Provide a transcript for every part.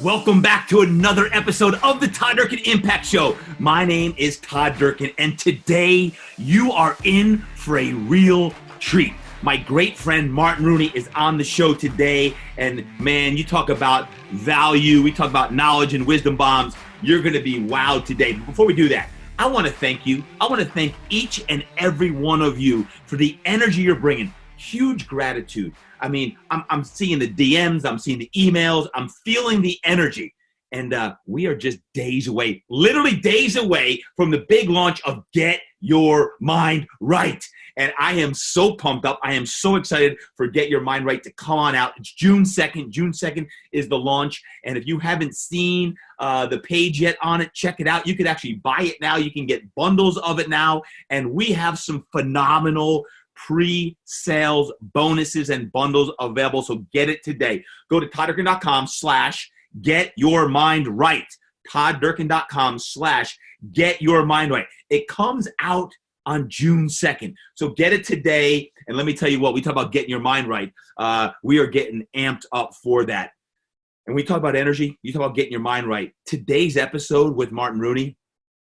Welcome back to another episode of the Todd Durkin Impact Show. My name is Todd Durkin, and today you are in for a real treat. My great friend Martin Rooney is on the show today, and man, you talk about value, we talk about knowledge and wisdom bombs. You're going to be wowed today. But before we do that, I want to thank you. I want to thank each and every one of you for the energy you're bringing. Huge gratitude. I mean, I'm seeing the DMs, I'm seeing the emails, I'm feeling the energy. And we are just days away, literally days away from the big launch of Get Your Mind Right. And I am so pumped up. I am so excited for Get Your Mind Right to come on out. It's June 2nd. June 2nd is the launch. And if you haven't seen the page yet on it, check it out. You can actually buy it now. You can get bundles of it now. And we have some phenomenal pre-sales bonuses and bundles available. So get it today. Go to toddurkin.com/getyourmindright. toddurkin.com/getyourmindright. It comes out on June 2nd. So get it today. And let me tell you what, we talk about getting your mind right. We are getting amped up for that. And we talk about energy. You talk about getting your mind right. Today's episode with Martin Rooney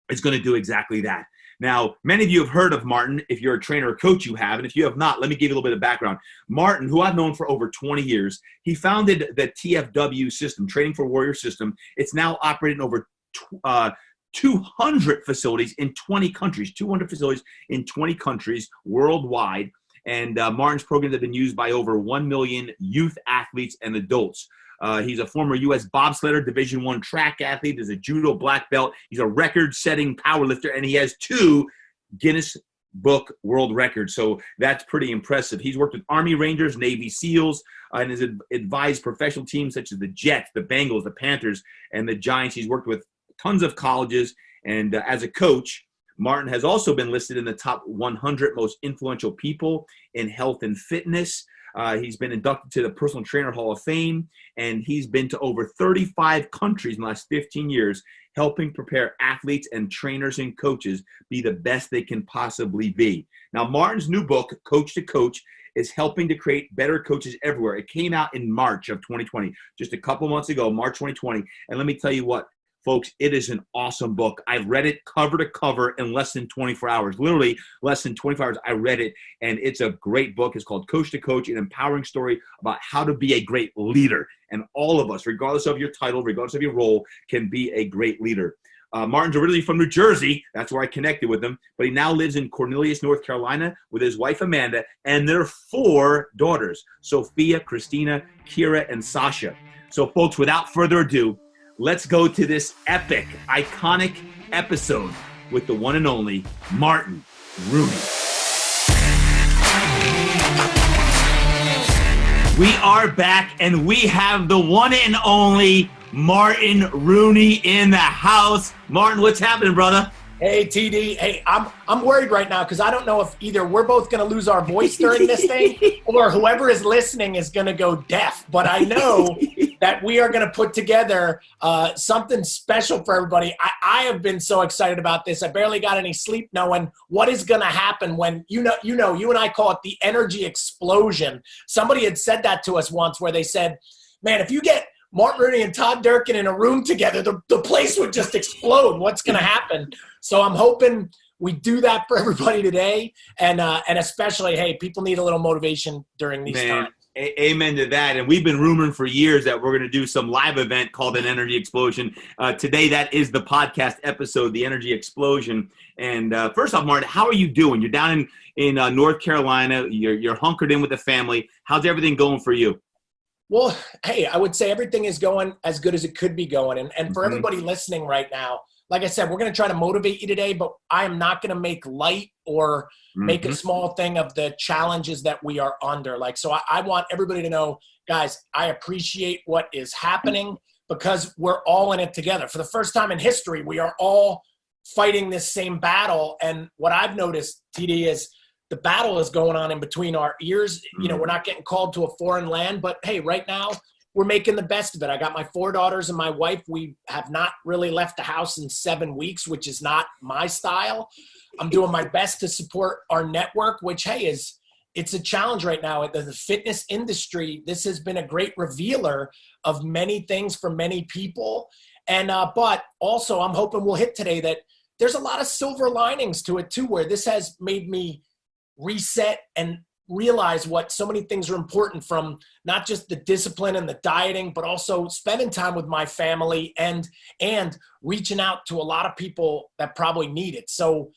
is going to do exactly that. Now, many of you have heard of Martin. If you're a trainer or coach, you have. And if you have not, let me give you a little bit of background. Martin, who I've known for over 20 years, he founded the TFW system, Training for Warrior system. It's now operating over 200 facilities in 20 countries, 200 facilities in 20 countries worldwide. And Martin's programs have been used by over 1 million youth athletes and adults. He's a former US Bobsledder, Division I track athlete. He's a judo black belt. He's a record-setting powerlifter, and he has 2 Guinness Book World Records. So that's pretty impressive. He's worked with Army Rangers, Navy SEALs, and has advised professional teams such as the Jets, the Bengals, the Panthers, and the Giants. He's worked with tons of colleges, and as a coach, Martin has also been listed in the top 100 most influential people in health and fitness. He's been inducted to the Personal Trainer Hall of Fame, and he's been to over 35 countries in the last 15 years, helping prepare athletes and trainers and coaches be the best they can possibly be. Now, Martin's new book, Coach to Coach, is helping to create better coaches everywhere. It came out in March of 2020, just a couple months ago, March 2020. And let me tell you what, folks, it is an awesome book. I've read it cover to cover in less than 24 hours. Literally less than 24 hours, I read it, and it's a great book. It's called Coach to Coach, an empowering story about how to be a great leader. And all of us, regardless of your title, regardless of your role, can be a great leader. Martin's originally from New Jersey. That's where I connected with him. But he now lives in Cornelius, North Carolina with his wife, Amanda, and their 4 daughters, Sophia, Christina, Kira, and Sasha. So, folks, without further ado, let's go to this epic, iconic episode with the one and only Martin Rooney. We are back, and we have the one and only Martin Rooney in the house. Martin, what's happening, brother? Hey, TD. Hey, I'm worried right now because I don't know if either we're both going to lose our voice during this thing or whoever is listening is going to go deaf. But I know that we are going to put together something special for everybody. I have been so excited about this. I barely got any sleep knowing what is going to happen when, you and I call it the energy explosion. Somebody had said that to us once where they said, man, if you get Martin Rooney and Todd Durkin in a room together, the place would just explode. What's going to happen? So I'm hoping we do that for everybody today. And especially, hey, people need a little motivation during these times. Amen to that. And we've been rumoring for years that we're going to do some live event called an Energy Explosion. Today, that is the podcast episode, the Energy Explosion. And first off, Martin, how are you doing? You're down in North Carolina. You're hunkered in with the family. How's everything going for you? Well, hey, I would say everything is going as good as it could be going. And for everybody listening right now, like I said, we're going to try to motivate you today, but I am not going to make light or make a small thing of the challenges that we are under. So I want everybody to know, guys, I appreciate what is happening because we're all in it together. For the first time in history, we are all fighting this same battle. And what I've noticed, TD, is the battle is going on in between our ears. We're not getting called to a foreign land, but hey, right now we're making the best of it. I got my 4 daughters and my wife. We have not really left the house in 7 weeks, which is not my style. I'm doing my best to support our network, which, hey, is it's a challenge right now. The fitness industry, this has been a great revealer of many things for many people. And but also I'm hoping we'll hit today that there's a lot of silver linings to it too, where this has made me reset and realize what so many things are important, from not just the discipline and the dieting, but also spending time with my family and reaching out to a lot of people that probably need it. So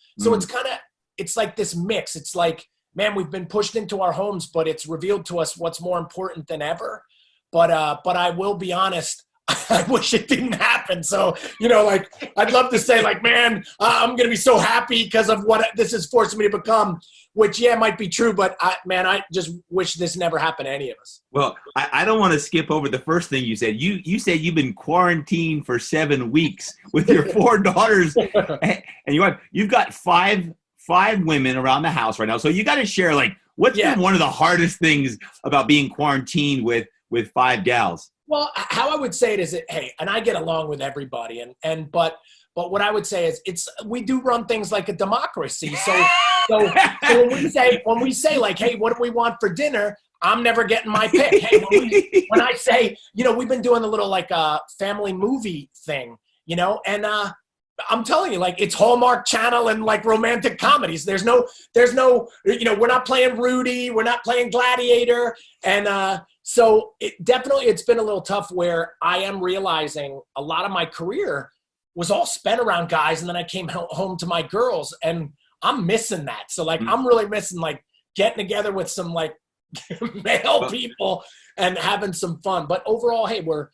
it's like this mix. It's like, man, we've been pushed into our homes, but it's revealed to us what's more important than ever. But I will be honest, I wish it didn't happen. So, like, I'd love to say, like, man, I'm going to be so happy because of what this is forcing me to become, which, yeah, might be true. But, I just wish this never happened to any of us. Well, I don't want to skip over the first thing you said. You said you've been quarantined for 7 weeks with your 4 daughters and your wife. You've got five women around the house right now. So you got to share, like, what's been one of the hardest things about being quarantined with 5 gals? Well, how I would say it is that, hey, and I get along with everybody, but what I would say is we do run things like a democracy. So when we say like, hey, what do we want for dinner? I'm never getting my pick. Hey, when I say, we've been doing a little like a family movie thing, and I'm telling you, like, it's Hallmark Channel and like romantic comedies. There's no, we're not playing Rudy, we're not playing Gladiator. And so it's been a little tough, where I am realizing a lot of my career was all spent around guys. And then I came home to my girls, and I'm missing that. So like, I'm really missing like getting together with some like male people and having some fun. But overall, hey, we're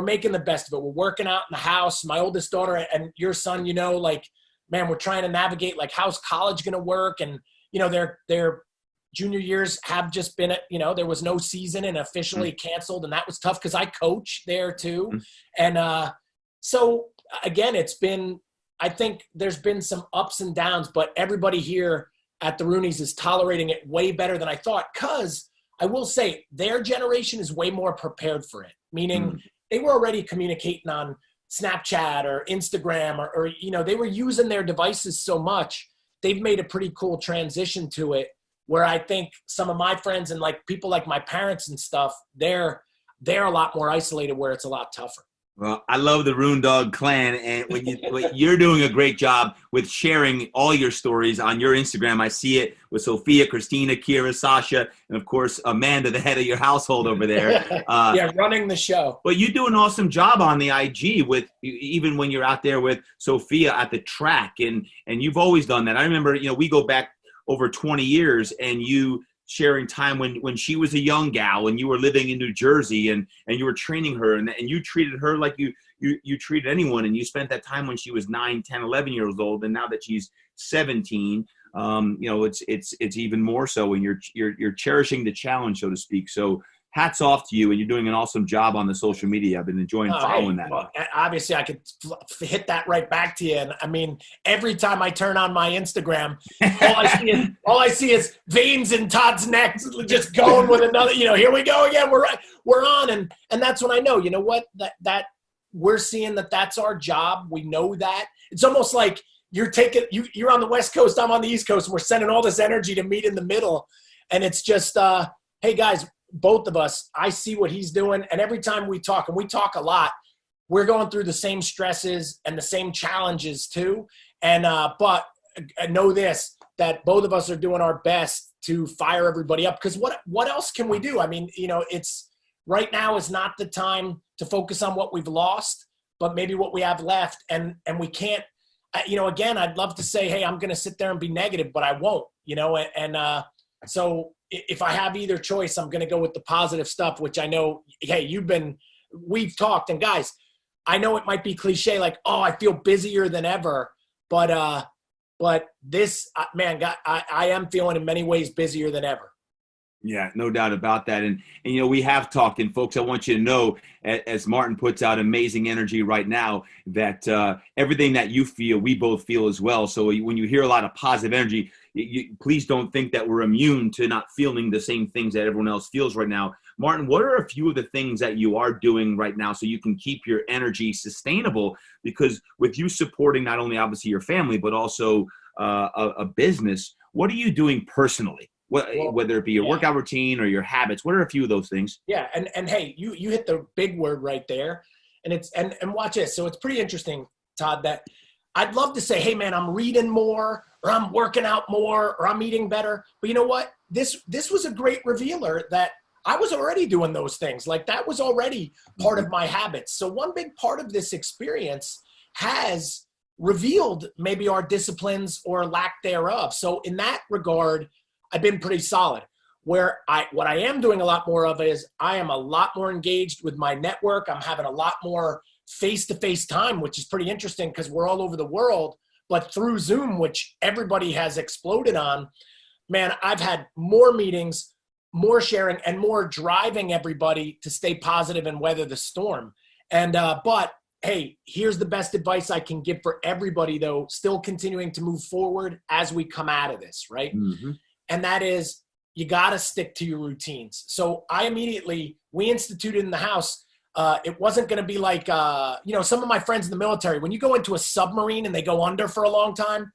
making the best of it. We're working out in the house. My oldest daughter and your son, like, man, we're trying to navigate, like, how's college going to work? And, their junior years have just been, there was no season and officially canceled. And that was tough because I coach there too. And so again, I think there's been some ups and downs, but everybody here at the Rooneys is tolerating it way better than I thought. Cause I will say their generation is way more prepared for it. Meaning they were already communicating on Snapchat or Instagram or they were using their devices so much. They've made a pretty cool transition to it, where I think some of my friends and like people like my parents and stuff, they're a lot more isolated, where it's a lot tougher. Well, I love the Rune Dog clan, and you're doing a great job with sharing all your stories on your Instagram. I see it with Sophia, Christina, Kira, Sasha, and of course Amanda, the head of your household over there. Running the show. But you do an awesome job on the IG with, even when you're out there with Sophia at the track, and you've always done that. I remember, we go back over 20 years, and you sharing time when she was a young gal and you were living in New Jersey and you were training her and you treated her like you treated anyone, and you spent that time when she was 9, 10, 11 years old, and now that she's 17, it's even more so, and you're cherishing the challenge, so to speak. So hats off to you, and you're doing an awesome job on the social media. I've been enjoying following that. Well, obviously, I could hit that right back to you. And I mean, every time I turn on my Instagram, all I see is veins in Todd's neck, just going with another. Here we go again. We're on, and that's when I know. You know what? That we're seeing that's our job. We know that. It's almost like you're on the West Coast, I'm on the East Coast, and we're sending all this energy to meet in the middle. And it's just, hey guys. Both of us, I see what he's doing. And every time we talk, and we talk a lot, we're going through the same stresses and the same challenges too. And, but know this, that both of us are doing our best to fire everybody up. Because what else can we do? I mean, it's right now is not the time to focus on what we've lost, but maybe what we have left. And we can't, again, I'd love to say, hey, I'm going to sit there and be negative, but I won't, so if I have either choice, I'm going to go with the positive stuff, which I know, hey, we've talked, and guys, I know it might be cliche, like, oh, I feel busier than ever, but this, man, I am feeling in many ways busier than ever. Yeah, no doubt about that. And we have talked, and folks, I want you to know, as Martin puts out amazing energy right now, that everything that you feel, we both feel as well. So when you hear a lot of positive energy, please don't think that we're immune to not feeling the same things that everyone else feels right now. Martin, what are a few of the things that you are doing right now so you can keep your energy sustainable? Because with you supporting not only obviously your family, but also a business, what are you doing personally? Whether it be your workout routine or your habits, what are a few of those things? Yeah. And hey, you hit the big word right there. And and watch this. So it's pretty interesting, Todd, that I'd love to say, hey man, I'm reading more, or I'm working out more, or I'm eating better. But you know what? This was a great revealer that I was already doing those things. Like that was already part of my habits. So one big part of this experience has revealed maybe our disciplines or lack thereof. So in that regard, I've been pretty solid. What I am doing a lot more of is I am a lot more engaged with my network. I'm having a lot more face-to-face time, which is pretty interesting because we're all over the world, but through Zoom, which everybody has exploded on, man, I've had more meetings, more sharing, and more driving everybody to stay positive and weather the storm. And, but hey, here's the best advice I can give for everybody though, still continuing to move forward as we come out of this, right? Mm-hmm. And that is, you got to stick to your routines. So we instituted in the house, it wasn't going to be like, some of my friends in the military, when you go into a submarine and they go under for a long time,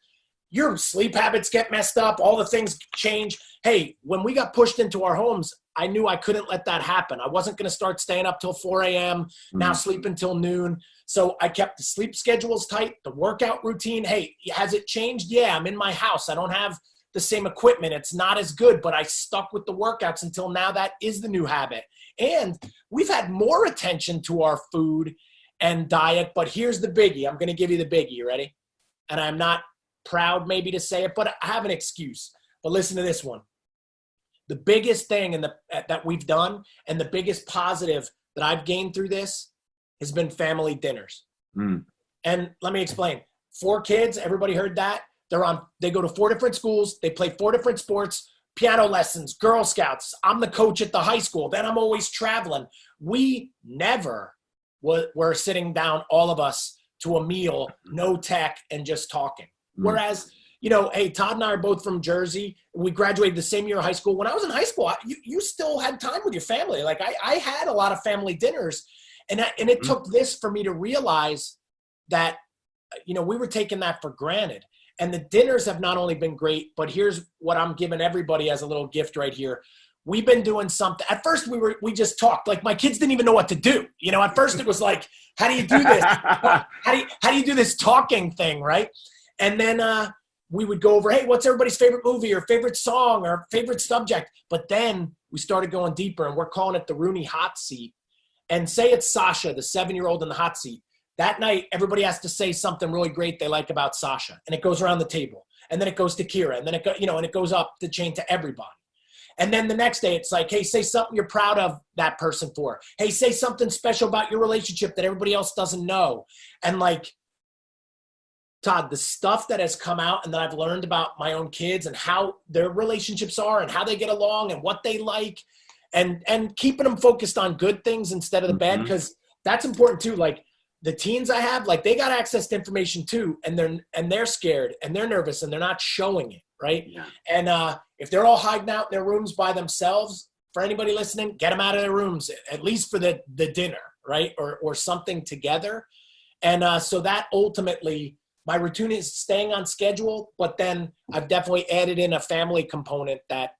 your sleep habits get messed up. All the things change. Hey, when we got pushed into our homes, I knew I couldn't let that happen. I wasn't going to start staying up till 4 a.m., now sleep until noon. So I kept the sleep schedules tight, the workout routine. Hey, has it changed? Yeah, I'm in my house. I don't have the same equipment. It's not as good, but I stuck with the workouts until now. That is the new habit. And we've had more attention to our food and diet, but here's the biggie. I'm going to give you the biggie. You ready? And I'm not proud maybe to say it, but I have an excuse. But listen to this one. The biggest thing that we've done and the biggest positive that I've gained through this has been family dinners. And let me explain. 4 kids, everybody heard that? They go to 4 different schools. They play 4 different sports, piano lessons, Girl Scouts. I'm the coach at the high school. Then I'm always traveling. We never were sitting down, all of us, to a meal, no tech, and just talking. Whereas, hey, Todd and I are both from Jersey. We graduated the same year of high school. When I was in high school, you still had time with your family. Like I had a lot of family dinners, and it took this for me to realize that, we were taking that for granted. And the dinners have not only been great, but here's what I'm giving everybody as a little gift right here. We've been doing something. At first we just talked. Like my kids didn't even know what to do. At first it was like, how do you do this? How do you do this talking thing, right? And then we would go over, hey, what's everybody's favorite movie or favorite song or favorite subject? But then we started going deeper, and we're calling it the Rooney hot seat. And say it's Sasha, the 7-year-old in the hot seat. That night, everybody has to say something really great they like about Sasha. And it goes around the table. And then it goes to Kira. And then it goes up the chain to everybody. And then the next day, it's like, hey, say something you're proud of that person for. Hey, say something special about your relationship that everybody else doesn't know. And like, Todd, the stuff that has come out and that I've learned about my own kids and how their relationships are and how they get along and what they like, and keeping them focused on good things instead of the bad, because that's important too. Like, the teens I have, like, they got access to information too, and they're scared and they're nervous and they're not showing it, right? Yeah. And if they're all hiding out in their rooms by themselves, for anybody listening, get them out of their rooms, at least for the dinner, right? Or something together. And so that ultimately, my routine is staying on schedule, but then I've definitely added in a family component that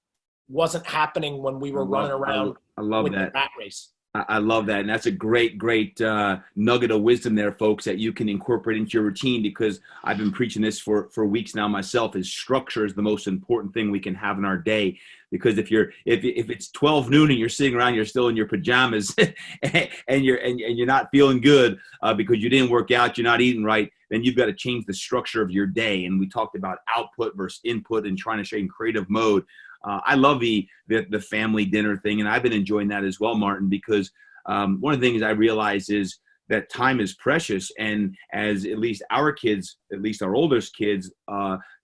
wasn't happening when we were running around with the rat race. I love that. And that's a great nugget of wisdom there, folks, that you can incorporate into your routine, because I've been preaching this for weeks now myself, is structure is the most important thing we can have in our day. Because if it's 12 noon and you're sitting around, you're still in your pajamas and you're not feeling good because you didn't work out, you're not eating right, then you've got to change the structure of your day. And we talked about output versus input and trying to stay in creative mode. I love the family dinner thing, and I've been enjoying that as well, Martin, because one of the things I realize is that time is precious, and as at least our kids, at least our oldest kids,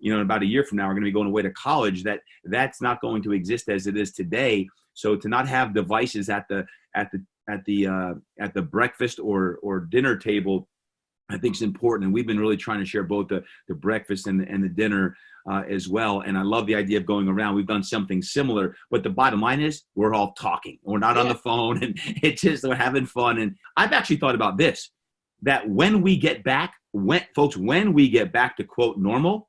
in about a year from now, are going to be going away to college. That's not going to exist as it is today. So to not have devices at the breakfast or dinner table, I think is important. And we've been really trying to share both the breakfast and the dinner as well. And I love the idea of going around. We've done something similar, but the bottom line is we're all talking. We're not on the phone, and it's just we're having fun. And I've actually thought about this, that when we get back to quote normal,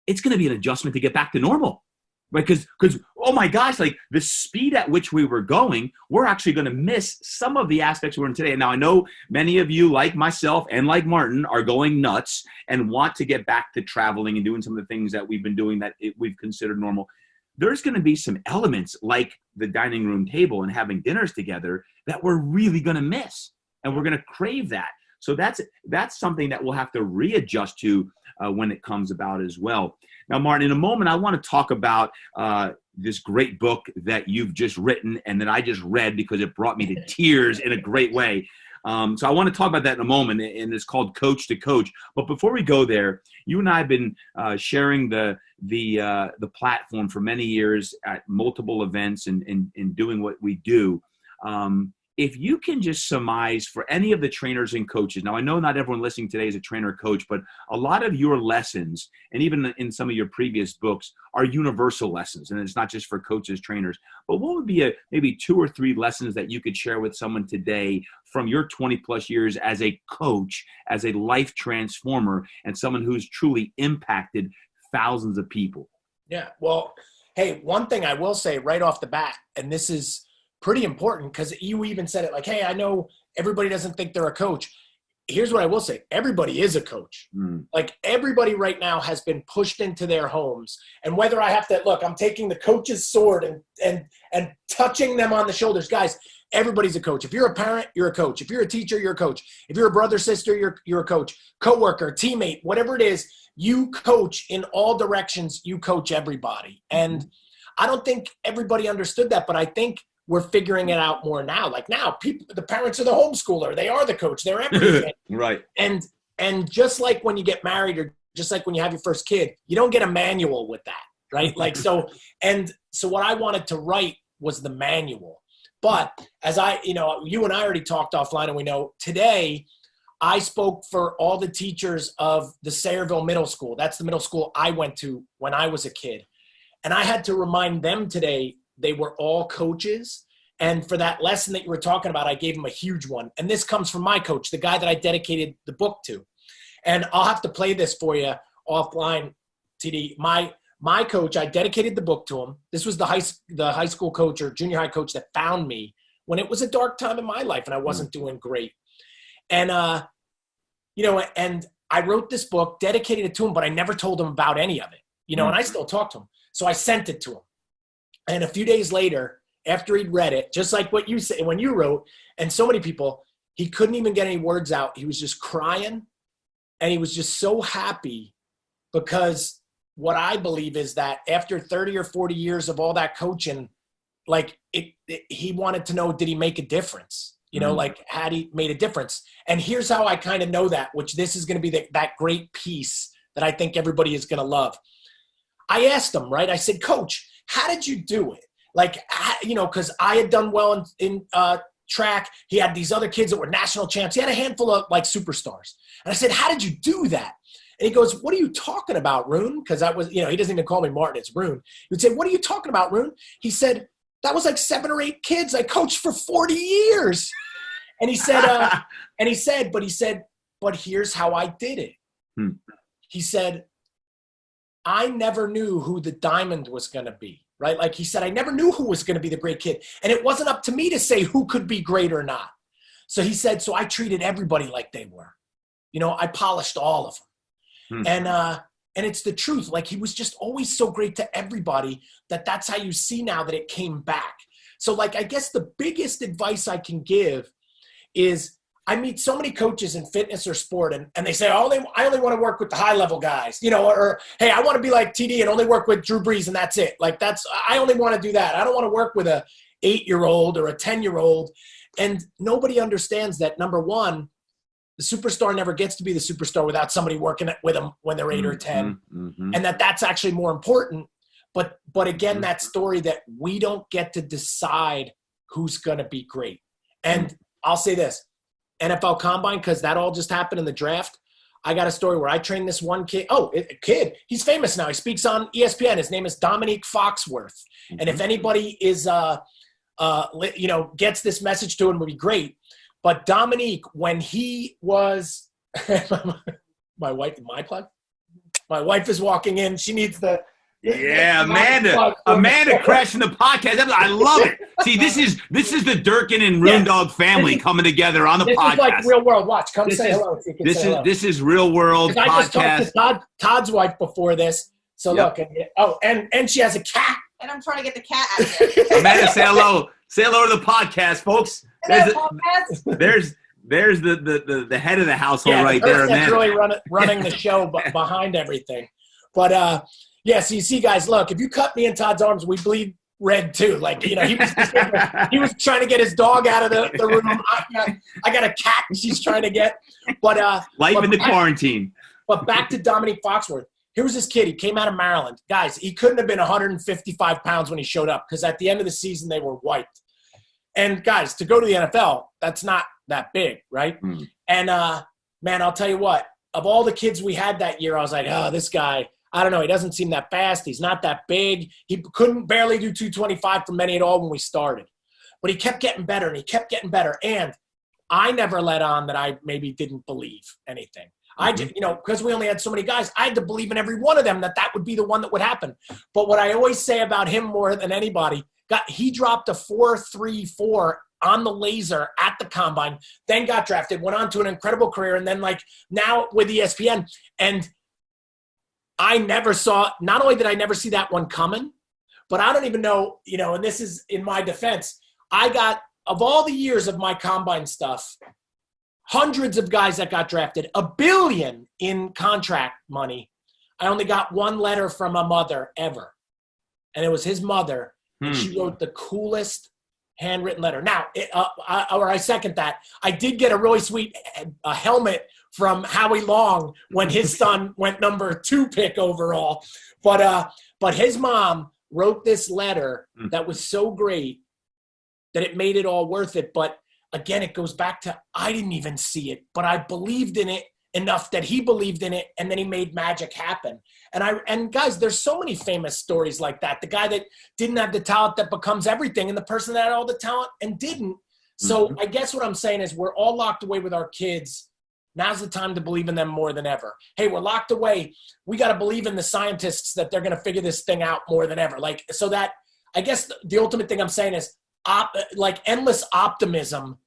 it's going to be an adjustment to get back to normal. Because oh my gosh, like the speed at which we were going, we're actually going to miss some of the aspects we're in today. And now I know many of you, like myself and like Martin, are going nuts and want to get back to traveling and doing some of the things that we've been doing that we've considered normal. There's going to be some elements like the dining room table and having dinners together that we're really going to miss, and we're going to crave that. So that's something that we'll have to readjust to when it comes about as well. Now, Martin, in a moment, I want to talk about this great book that you've just written and that I just read because it brought me to tears in a great way. So I want to talk about that in a moment, and it's called Coach to Coach. But before we go there, you and I have been sharing the platform for many years at multiple events and doing what we do. If you can just surmise for any of the trainers and coaches, now I know not everyone listening today is a trainer or coach, but a lot of your lessons, and even in some of your previous books, are universal lessons. And it's not just for coaches, trainers, but what would be maybe 2 or 3 lessons that you could share with someone today from your 20 plus years as a coach, as a life transformer, and someone who's truly impacted thousands of people? Yeah. Well, hey, one thing I will say right off the bat, and this is pretty important because you even said it like, hey, I know everybody doesn't think they're a coach. Here's what I will say. Everybody is a coach. Like everybody right now has been pushed into their homes. And whether I have to, look, I'm taking the coach's sword and touching them on the shoulders. Guys, everybody's a coach. If you're a parent, you're a coach. If you're a teacher, you're a coach. If you're a brother, sister, you're a coach. Coworker, teammate, whatever it is, you coach in all directions. You coach everybody. And I don't think everybody understood that, but I think we're figuring it out more now. Like now, people, the parents are the homeschooler. They are the coach. They're everything. Right. And just like when you get married or just like when you have your first kid, you don't get a manual with that, right? Like so what I wanted to write was the manual. But as you and I already talked offline, and we know today I spoke for all the teachers of the Sayreville Middle School. That's the middle school I went to when I was a kid. And I had to remind them today they were all coaches. And for that lesson that you were talking about, I gave them a huge one. And this comes from my coach, the guy that I dedicated the book to. And I'll have to play this for you offline, TD. My coach, I dedicated the book to him. This was the high school coach or junior high coach that found me when it was a dark time in my life and I wasn't doing great. And, and I wrote this book, dedicated it to him, but I never told him about any of it, and I still talk to him. So I sent it to him. And a few days later, after he'd read it, just like what you said, when you wrote, and so many people, he couldn't even get any words out. He was just crying. And he was just so happy because what I believe is that after 30 or 40 years of all that coaching, like he wanted to know, did he make a difference? Like had he made a difference? And here's how I kind of know that, which this is going to be that great piece that I think everybody is going to love. I asked him, right? I said, Coach, how did you do it? Like, because I had done well in track. He had these other kids that were national champs. He had a handful of like superstars. And I said, how did you do that? And he goes, what are you talking about, Roon? Because I was, he doesn't even call me Martin, it's Roon. He would say, what are you talking about, Roon? He said, that was like 7 or 8 kids I coached for 40 years. And he said, but here's how I did it. He said, I never knew who the diamond was going to be, right? Like he said, I never knew who was going to be the great kid. And it wasn't up to me to say who could be great or not. So he said, so I treated everybody like they were. I polished all of them. And it's the truth. Like he was just always so great to everybody that's how you see now that it came back. So like, I guess the biggest advice I can give is I meet so many coaches in fitness or sport and they say, I only want to work with the high level guys, or, hey, I want to be like TD and only work with Drew Brees and that's it. Like I only want to do that. I don't want to work with a 8-year-old or a 10-year-old. And nobody understands that, number one, the superstar never gets to be the superstar without somebody working with them when they're 8 or 10. And that's actually more important. But again, that story that we don't get to decide who's going to be great. And I'll say this, NFL Combine, because that all just happened in the draft. I got a story where I trained this one kid. Kid. He's famous now. He speaks on ESPN. His name is Dominique Foxworth. And if anybody is, gets this message to him, would be great. But Dominique, when he was, my wife is walking in. She needs the, Yeah, Amanda crashing the podcast. I love it. See, this is the Durkin and Roondog family coming together on the podcast. This is like real world. Watch, come say hello. This is real world podcast. I just talked to Todd's wife before this. So look, and she has a cat. And I'm trying to get the cat out of here. Amanda, say hello. Say hello to the podcast, folks. There's the head of the household right there. That's really running the show behind everything. But so you see, guys, look, if you cut me in Todd's arms, we bleed red too. Like, he was trying to get his dog out of the room. I got a cat she's trying to get. But life in the quarantine. But back to Dominique Foxworth. Here was this kid. He came out of Maryland. Guys, he couldn't have been 155 pounds when he showed up because at the end of the season, they were wiped. And, guys, to go to the NFL, that's not that big, right? Mm. And, man, I'll tell you what. Of all the kids we had that year, I was like, oh, this guy, I don't know. He doesn't seem that fast. He's not that big. He couldn't barely do 225 for many at all when we started. But he kept getting better, and he kept getting better. And I never let on that I maybe didn't believe anything. I just, because we only had so many guys, I had to believe in every one of them that would be the one that would happen. But what I always say about him more than anybody, he dropped a 4.34 on the laser at the combine, then got drafted, went on to an incredible career, and then now with ESPN. And I never saw, not only did I never see that one coming, but I don't even know, and this is in my defense, I got, of all the years of my combine stuff, hundreds of guys that got drafted, $1 billion in contract money. I only got one letter from a mother ever. And it was his mother. And she wrote the coolest handwritten letter. Now, I second that. I did get a really sweet helmet from Howie Long when his son went number 2 pick overall. But his mom wrote this letter that was so great that it made it all worth it. But again, it goes back to I didn't even see it, but I believed in it enough that he believed in it, and then he made magic happen. And guys, there's so many famous stories like that. The guy that didn't have the talent that becomes everything, and the person that had all the talent and didn't. So I guess what I'm saying is we're all locked away with our kids. Now's the time to believe in them more than ever. Hey, we're locked away. We got to believe in the scientists that they're going to figure this thing out more than ever. So that I guess the ultimate thing I'm saying is endless optimism,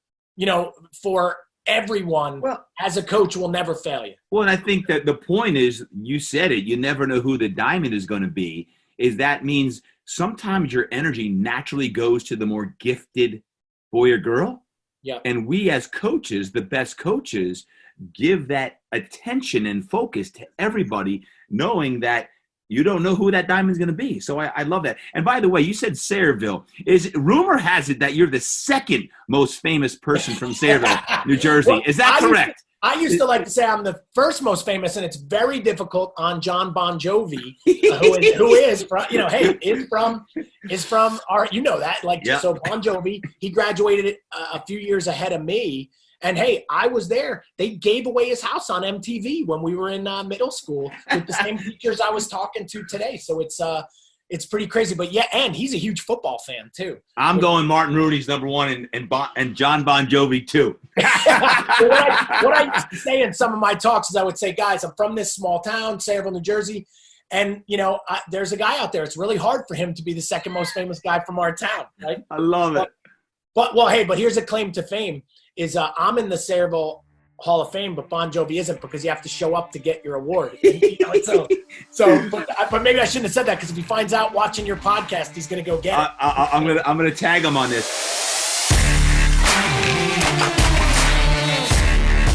for everyone as a coach will never fail you. Well, and I think that the point is, you said it, you never know who the diamond is going to be, is that means sometimes your energy naturally goes to the more gifted boy or girl. Yeah. And we as coaches, the best coaches, give that attention and focus to everybody, knowing that you don't know who that diamond is going to be. So I love that. And by the way, you said Sayreville. Rumor has it that you're the second most famous person from Sayreville, New Jersey. Is that correct? I used to like to say I'm the first most famous, and it's very difficult on John Bon Jovi, who is from, is from our, that, So Bon Jovi, he graduated a few years ahead of me. And, hey, I was there. They gave away his house on MTV when we were in middle school with the same teachers I was talking to today. So it's pretty crazy. But, yeah, and he's a huge football fan, too. I'm going Martin Rooney's number 1 and John Bon Jovi, too. What I used to say in some of my talks is I would say, guys, I'm from this small town, Sayreville, New Jersey. And, there's a guy out there. It's really hard for him to be the second most famous guy from our town, right? I love it. But here's a claim to fame. Is I'm in the Sayreville Hall of Fame, but Bon Jovi isn't, because you have to show up to get your award. But maybe I shouldn't have said that, because if he finds out watching your podcast, he's going to go get it. I'm gonna tag him on this.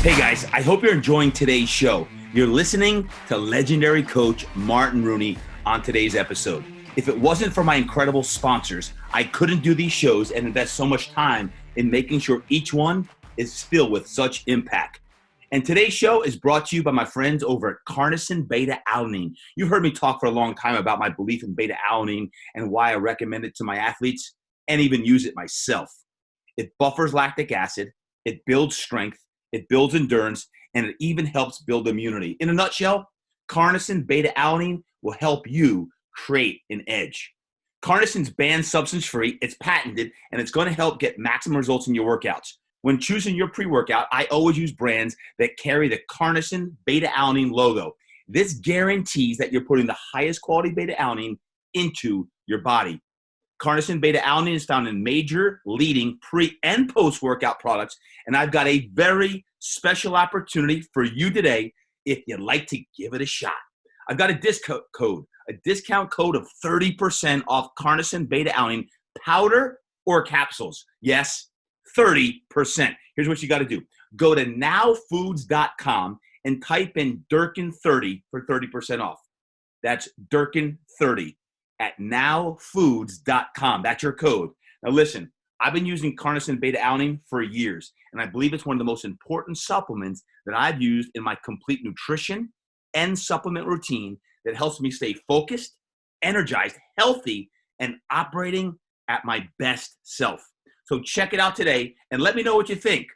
Hey guys, I hope you're enjoying today's show. You're listening to legendary coach Martin Rooney on today's episode. If it wasn't for my incredible sponsors, I couldn't do these shows and invest so much time in making sure each one is filled with such impact. And today's show is brought to you by my friends over at carnosine beta-alanine. You've heard me talk for a long time about my belief in beta-alanine and why I recommend it to my athletes and even use it myself. It buffers lactic acid, it builds strength, it builds endurance, and it even helps build immunity. In a nutshell, carnosine beta-alanine will help you create an edge. Carnosine's banned substance-free, it's patented, and it's going to help get maximum results in your workouts. When choosing your pre-workout, I always use brands that carry the carnosine beta-alanine logo. This guarantees that you're putting the highest quality beta-alanine into your body. Carnosine beta-alanine is found in major leading pre- and post-workout products, and I've got a very special opportunity for you today if you'd like to give it a shot. I've got a discount code of 30% off Carnosine beta-alanine powder or capsules. Yes, 30%. Here's what you got to do. Go to nowfoods.com and type in Durkin30 for 30% off. That's Durkin30 at nowfoods.com. That's your code. Now listen, I've been using Carnosine beta-alanine for years, and I believe it's one of the most important supplements that I've used in my complete nutrition and supplement routine that helps me stay focused, energized, healthy, and operating at my best self. So check it out today and let me know what you think.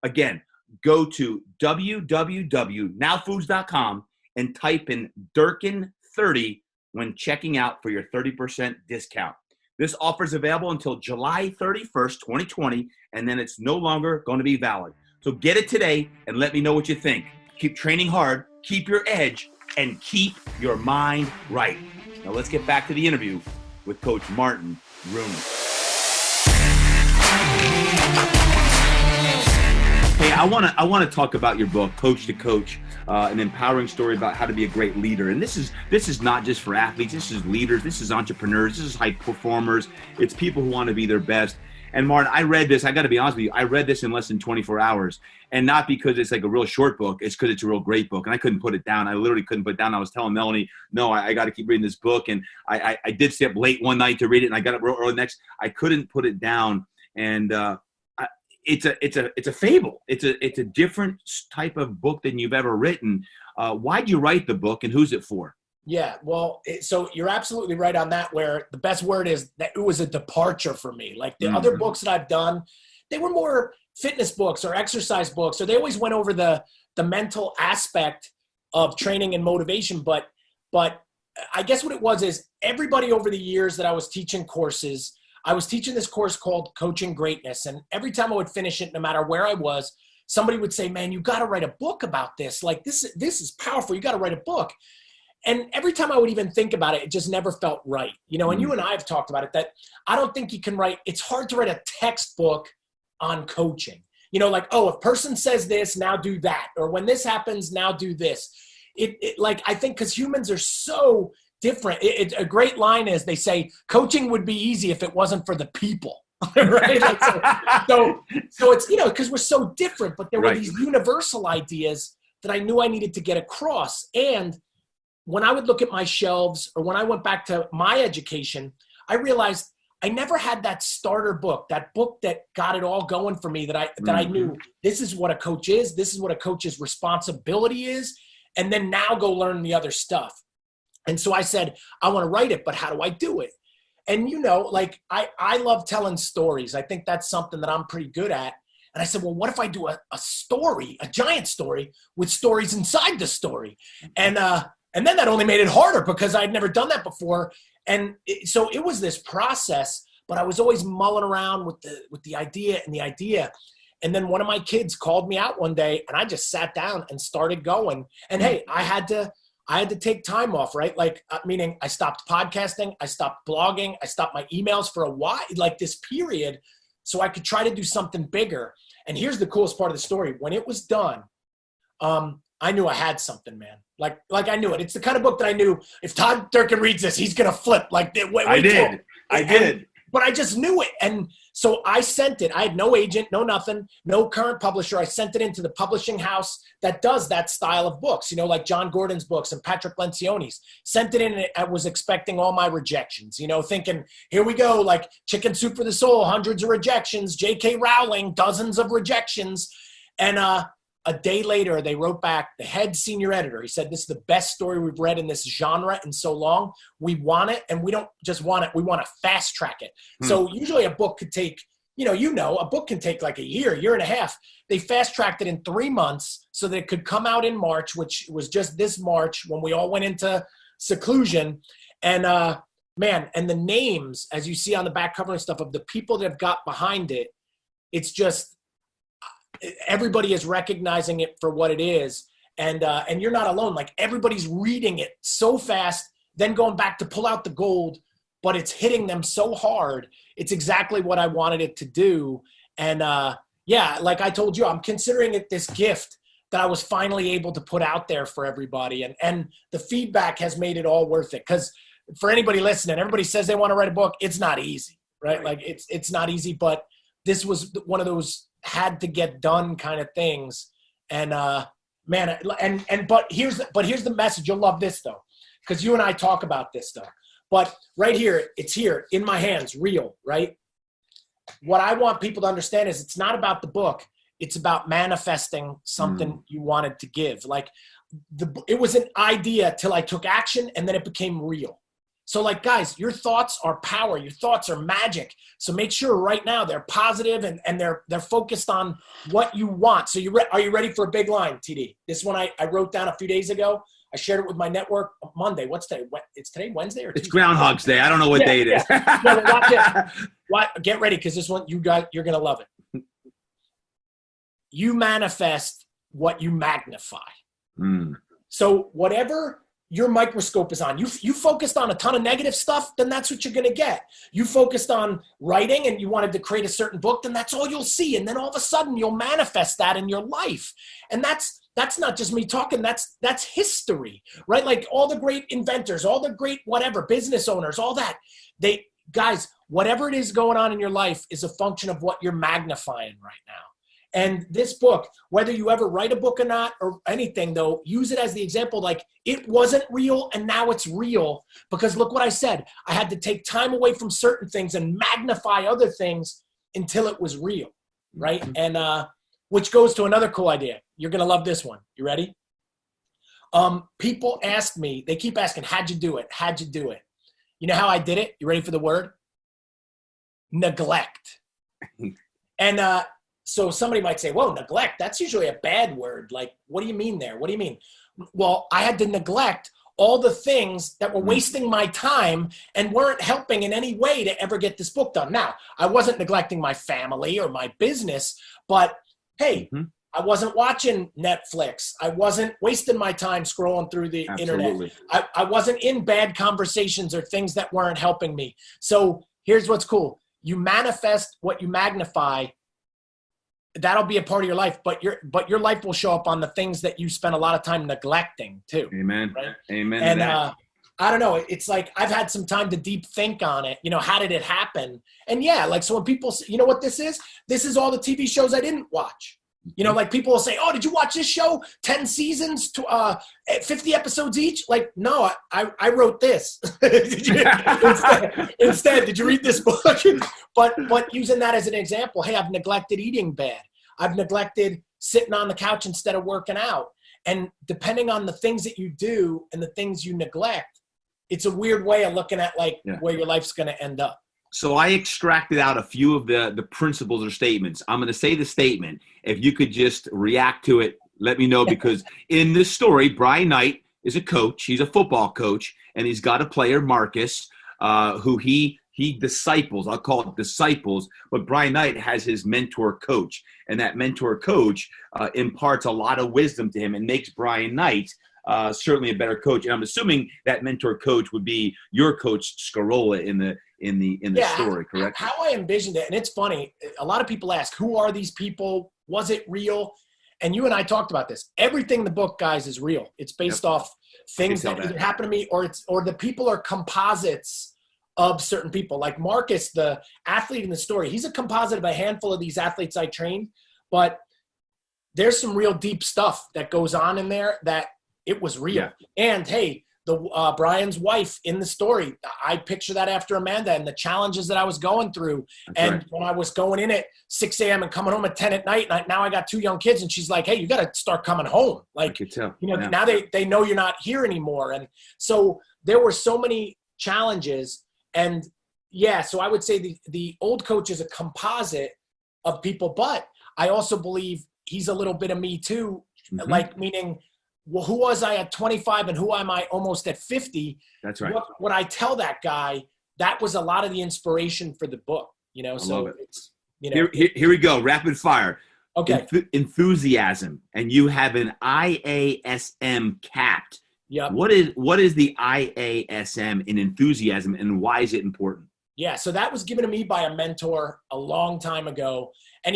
Again, go to www.nowfoods.com and type in Durkin30 when checking out for your 30% discount. This offer is available until July 31st, 2020, and then it's no longer going to be valid. So get it today and let me know what you think. Keep training hard, keep your edge, and keep your mind right. Now let's get back to the interview with Coach Martin Rooney. Hey, I want to talk about your book, Coach to Coach, an empowering story about how to be a great leader. And this is not just for athletes. This is leaders. This is entrepreneurs. This is high performers. It's people who want to be their best. And Martin, I read this. I got to be honest with you. I read this in less than 24 hours, and not because it's like a real short book. It's because it's a real great book, and I couldn't put it down. I literally couldn't put it down. I was telling Melanie, no, I got to keep reading this book, and I did stay up late one night to read it, and I got up real early next. I couldn't put it down, and it's a fable. It's a different type of book than you've ever written. Why'd you write the book, and who's it for? Yeah, well, so you're absolutely right on that, where the best word is that it was a departure for me. Like the other books that I've done, they were more fitness books or exercise books, or they always went over the mental aspect of training and motivation. But I guess what it was is everybody over the years that I was teaching courses, I was teaching this course called Coaching Greatness. And every time I would finish it, no matter where I was, somebody would say, man, you got to write a book about this. Like this is powerful. You got to write a book. And every time I would even think about it, it just never felt right. You know, and you and I have talked about it, that I don't think you can write, it's hard to write a textbook on coaching. You know, like, oh, if person says this, now do that. Or when this happens, now do this. Like, I think because humans are so different. A great line is, they say, coaching would be easy if it wasn't for the people. Right? Like, so it's, you know, because we're so different, but there were these universal ideas that I knew I needed to get across. And when I would look at my shelves, or when I went back to my education, I realized I never had that starter book, that book that got it all going for me, that I knew this is what a coach is, this is what a coach's responsibility is, and then now go learn the other stuff. And so I said, I want to write it, but how do I do it? And, you know, like I love telling stories. I think that's something that I'm pretty good at. And I said, well, what if I do a story, a giant story with stories inside the story? And then that only made it harder because I'd never done that before. And so it was this process, but I was always mulling around with the idea. And then one of my kids called me out one day, and I just sat down and started going. And hey, I had to take time off, right? Like, meaning I stopped podcasting, I stopped blogging, I stopped my emails for a while, like this period, so I could try to do something bigger. And here's the coolest part of the story. When it was done, I knew I had something, man. Like I knew it. It's the kind of book that I knew if Todd Durkin reads this, he's going to flip. Like, I did. But I just knew it. And so I sent it. I had no agent, no nothing, no current publisher. I sent it into the publishing house that does that style of books, you know, like John Gordon's books and Patrick Lencioni's. Sent it in, and I was expecting all my rejections, you know, thinking, here we go, like Chicken Soup for the Soul, hundreds of rejections, J.K. Rowling, dozens of rejections. And a day later, they wrote back, the head senior editor. He said, this is the best story we've read in this genre in so long. We want it, and we don't just want it. We want to fast track it. So usually a book could take, a book can take like a year and a half. They fast tracked it in 3 months so that it could come out in March, which was just this March when we all went into seclusion. And and the names, as you see on the back cover and stuff, of the people that have got behind it, it's just, everybody is recognizing it for what it is. And you're not alone. Like everybody's reading it so fast, then going back to pull out the gold, but it's hitting them so hard. It's exactly what I wanted it to do. And yeah, like I told you, I'm considering it this gift that I was finally able to put out there for everybody. And the feedback has made it all worth it. Because for anybody listening, everybody says they want to write a book. It's not easy, right? Like it's not easy, but this was one of those had to get done kind of things. And man, but here's the message. You'll love this though, because you and I talk about this stuff. But right here, it's here in my hands, real, right? What I want people to understand is it's not about the book. It's about manifesting something you wanted to give. Like it was an idea till I took action, and then it became real. So like, guys, your thoughts are power. Your thoughts are magic. So make sure right now they're positive and they're focused on what you want. So are you ready for a big line, TD? This one I wrote down a few days ago. I shared it with my network Monday. What's today? It's today, Wednesday or Tuesday? It's Groundhog's Day. I don't know what day it is. No, watch it. Get ready, because this one you're going to love it. You manifest what you magnify. So whatever your microscope is on, you focused on a ton of negative stuff, then that's what you're going to get. You focused on writing and you wanted to create a certain book, then that's all you'll see. And then all of a sudden you'll manifest that in your life. And that's not just me talking, that's history, right? Like all the great inventors, all the great whatever, business owners, all that. Guys, whatever it is going on in your life is a function of what you're magnifying right now. And this book, whether you ever write a book or not or anything though, use it as the example. Like it wasn't real and now it's real, because look what I said. I had to take time away from certain things and magnify other things until it was real, right? And which goes to another cool idea. You're going to love this one. You ready? People ask me, they keep asking, how'd you do it? How'd you do it? You know how I did it? You ready for the word? Neglect. And so somebody might say, whoa, neglect, that's usually a bad word. Like, what do you mean there? What do you mean? Well, I had to neglect all the things that were wasting my time and weren't helping in any way to ever get this book done. Now, I wasn't neglecting my family or my business, but hey, I wasn't watching Netflix. I wasn't wasting my time scrolling through the internet. I wasn't in bad conversations or things that weren't helping me. So here's what's cool. You manifest what you magnify. That'll be a part of your life, but your life will show up on the things that you spend a lot of time neglecting too. Amen. Right? Amen. And I don't know. It's like I've had some time to deep think on it. You know, how did it happen? And yeah, like so when people say, you know what this is? This is all the TV shows I didn't watch. You know, like people will say, oh, did you watch this show? 10 seasons, 50 episodes each? Like, no, I wrote this. Instead, did you read this book? But using that as an example, hey, I've neglected eating bad. I've neglected sitting on the couch instead of working out. And depending on the things that you do and the things you neglect, it's a weird way of looking at where your life's going to end up. So I extracted out a few of the principles or statements. I'm going to say the statement. If you could just react to it, let me know, because in this story, Brian Knight is a coach. He's a football coach, and he's got a player, Marcus, who he disciples. I'll call it disciples. But Brian Knight has his mentor coach, and that mentor coach imparts a lot of wisdom to him and makes Brian Knight certainly a better coach. And I'm assuming that mentor coach would be your coach Scarola in the story, correct? How I envisioned it, and it's funny, a lot of people ask, who are these people? Was it real? And you and I talked about this. Everything in the book, guys, is real. It's based off things that either happened to me or the people are composites of certain people. Like Marcus, the athlete in the story, he's a composite of a handful of these athletes I trained, but there's some real deep stuff that goes on in there that it was real. Yeah. And hey, the Brian's wife in the story, I picture that after Amanda and the challenges that I was going through. When I was going in at 6 a.m. and coming home at 10 at night, and now I got 2 young kids, and she's like, hey, you got to start coming home. Like, now they know you're not here anymore. And so there were so many challenges. And yeah, so I would say the old coach is a composite of people, but I also believe he's a little bit of me too. Like, meaning, well, who was I at 25 and who am I almost at 50? That's right. What I tell that guy, that was a lot of the inspiration for the book, you know? I love it. Here we go. Rapid fire. Okay. Enthusiasm, and you have an IASM capped. Yep. What is the IASM in enthusiasm, and why is it important? Yeah, so that was given to me by a mentor a long time ago. And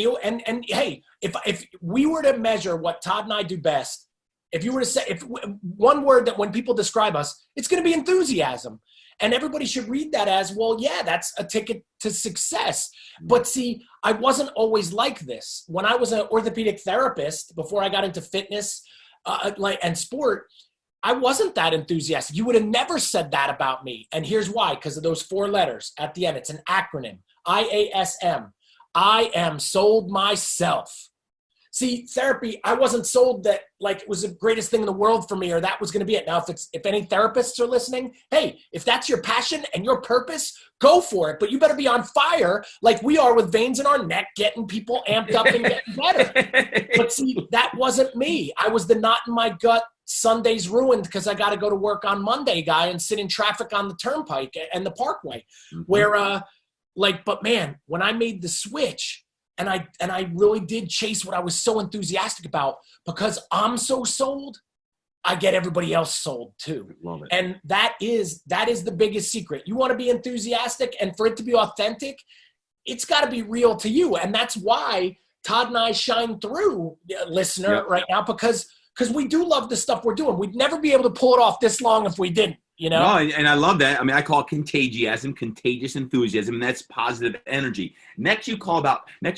hey, if we were to measure what Todd and I do best, if you were to say if one word that when people describe us, it's going to be enthusiasm. And everybody should read that as, well, yeah, that's a ticket to success. But see, I wasn't always like this. When I was an orthopedic therapist, before I got into fitness and sport, I wasn't that enthusiastic. You would have never said that about me. And here's why, because of those 4 letters at the end. It's an acronym, IASM. I am sold myself. See, therapy, I wasn't sold that like it was the greatest thing in the world for me or that was going to be it. Now, if any therapists are listening, hey, if that's your passion and your purpose, go for it. But you better be on fire like we are with veins in our neck, getting people amped up and getting better. But see, that wasn't me. I was the knot in my gut, Sunday's ruined because I got to go to work on Monday guy and sit in traffic on the turnpike and the parkway where but man, when I made the switch, and I really did chase what I was so enthusiastic about because I'm so sold, I get everybody else sold too. Love it. And that is the biggest secret. You want to be enthusiastic, and for it to be authentic, it's got to be real to you. And that's why Todd and I shine through, listener, right now, because we do love the stuff we're doing. We'd never be able to pull it off this long if we didn't. You know? No, and I love that. I mean, I call it contagiasm, contagious enthusiasm, and that's positive energy. Next, you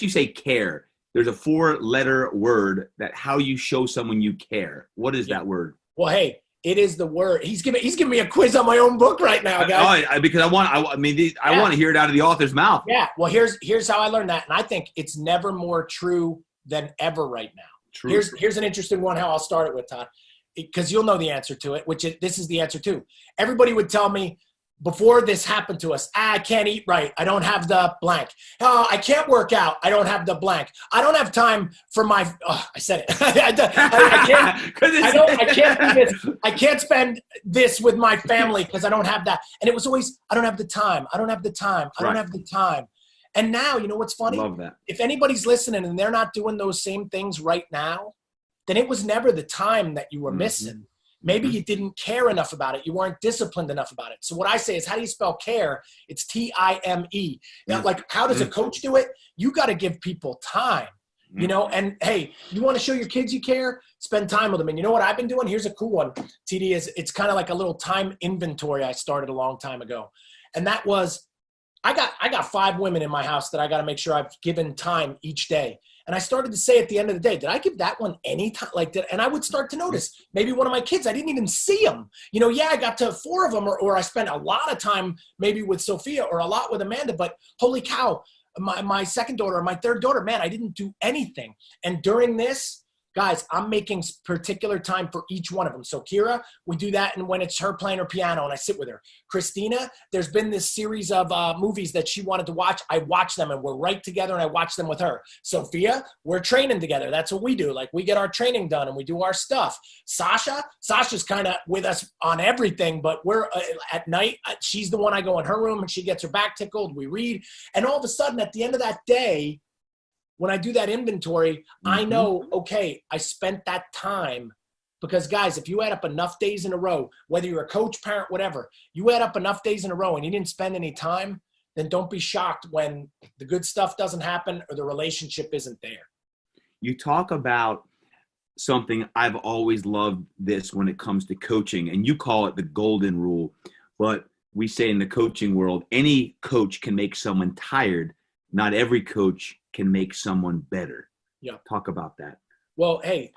say care. There's a 4-letter word that how you show someone you care. What is that word? Well, hey, it is the word. He's giving me a quiz on my own book right now, guys. Because I want to hear it out of the author's mouth. Yeah. Well, here's how I learned that, and I think it's never more true than ever right now. True. Here's an interesting one. How I'll start it with, Todd. Because you'll know the answer to it, this is the answer too. Everybody would tell me before this happened to us, I can't eat right. I don't have the blank. Oh, I can't work out. I don't have the blank. I don't have time for my, I said it. I can't do this. I can't spend this with my family because I don't have that. And it was always, I don't have the time. I don't have the time. I don't have the time. And now, you know what's funny? Love that. If anybody's listening and they're not doing those same things right now, then it was never the time that you were missing. Maybe you didn't care enough about it. You weren't disciplined enough about it. So what I say is, how do you spell care? It's T-I-M-E. Now, like, how does a coach do it? You got to give people time, you know? And hey, you want to show your kids you care? Spend time with them. And you know what I've been doing? Here's a cool one, TD, it's kind of like a little time inventory I started a long time ago. And that was, I got 5 women in my house that I got to make sure I've given time each day. And I started to say at the end of the day, did I give that one any time? And I would start to notice maybe one of my kids, I didn't even see them. You know, I got to 4 of them, or I spent a lot of time maybe with Sophia or a lot with Amanda, but holy cow, my second daughter or my third daughter, man, I didn't do anything. And during this, guys, I'm making particular time for each one of them. So Kira, we do that, and when it's her playing her piano and I sit with her. Christina, there's been this series of movies that she wanted to watch. I watch them and we're right together and I watch them with her. Sophia, we're training together. That's what we do. Like, we get our training done and we do our stuff. Sasha's kind of with us on everything, but we're at night, she's the one I go in her room and she gets her back tickled. We read. And all of a sudden at the end of that day, when I do that inventory, I know, okay, I spent that time. Because, guys, if you add up enough days in a row, whether you're a coach, parent, whatever, you add up enough days in a row and you didn't spend any time, then don't be shocked when the good stuff doesn't happen or the relationship isn't there. You talk about something I've always loved this when it comes to coaching, and you call it the golden rule. But we say in the coaching world, any coach can make someone tired. Not every coach can make someone better. Yeah. Talk about that. Well, hey,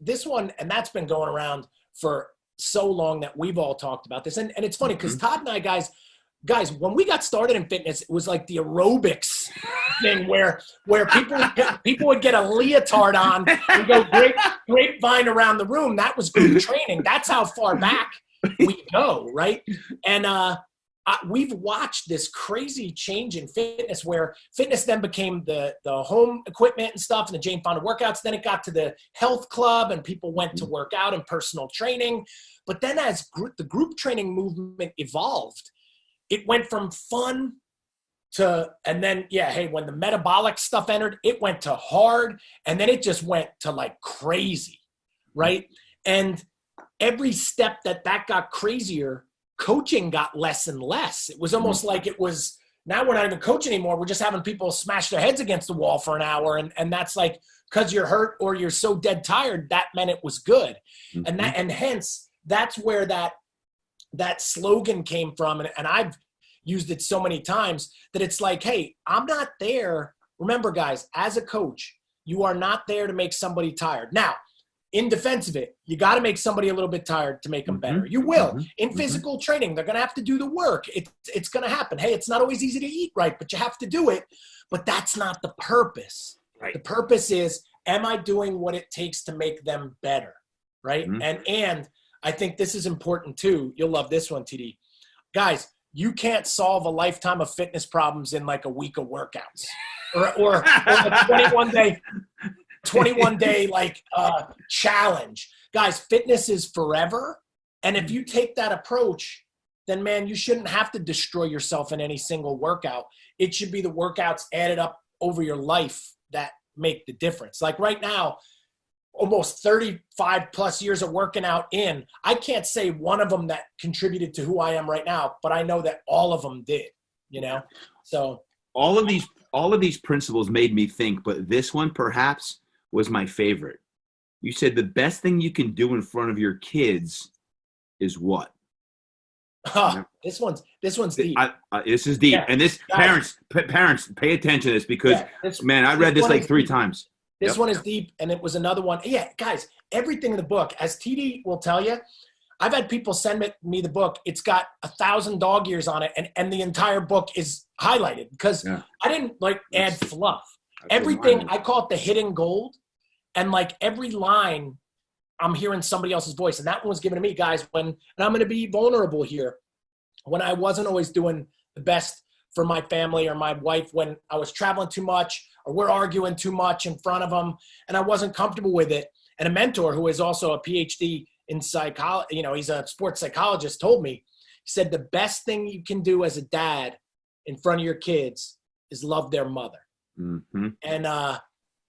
this one, and that's been going around for so long that we've all talked about this. And it's funny because Todd and I, guys, when we got started in fitness, it was like the aerobics thing where people would get a leotard on and go grapevine around the room. That was group training. That's how far back we go, right? And we've watched this crazy change in fitness where fitness then became the home equipment and stuff and the Jane Fonda workouts. Then it got to the health club and people went to work out and personal training. But then as the group training movement evolved, it went from fun and then, hey, when the metabolic stuff entered, it went to hard, and then it just went to like crazy, right? And every step that got crazier, coaching got less and less. It was almost like it was, now we're not even coaching anymore. We're just having people smash their heads against the wall for an hour. And that's like, because you're hurt or you're so dead tired, that meant it was good. Mm-hmm. And hence that's where that slogan came from. And I've used it so many times that it's like, hey, I'm not there. Remember, guys, as a coach, you are not there to make somebody tired. Now, in defense of it, you got to make somebody a little bit tired to make them better. You will. In physical training, they're going to have to do the work. It's going to happen. Hey, it's not always easy to eat right, but you have to do it. But that's not the purpose. Right. The purpose is, am I doing what it takes to make them better, right? And I think this is important too. You'll love this one, TD. Guys, you can't solve a lifetime of fitness problems in like a week of workouts or a 21 day like challenge. Guys, fitness is forever. And if you take that approach, then man, you shouldn't have to destroy yourself in any single workout. It should be the workouts added up over your life that make the difference. Like right now, almost 35 plus years of working out in, I can't say one of them that contributed to who I am right now, but I know that all of them did, So all of these principles made me think, but this one perhaps was my favorite. You said the best thing you can do in front of your kids is what? This one's deep. This is deep. Yeah. And this, guys, parents, pay attention to this because, I read this like 3 times. This one is deep, and it was another one. Yeah, guys, everything in the book, as TD will tell you, I've had people send me the book. It's got 1,000 dog ears on it, and the entire book is highlighted because I didn't add fluff. Everything, I call it the hidden gold, and like every line, I'm hearing somebody else's voice, and that one was given to me, guys. And I'm going to be vulnerable here. When I wasn't always doing the best for my family or my wife, when I was traveling too much or we're arguing too much in front of them, and I wasn't comfortable with it. And a mentor who is also a PhD in psychology, he's a sports psychologist, told me, he said, the best thing you can do as a dad in front of your kids is love their mother. Mm-hmm.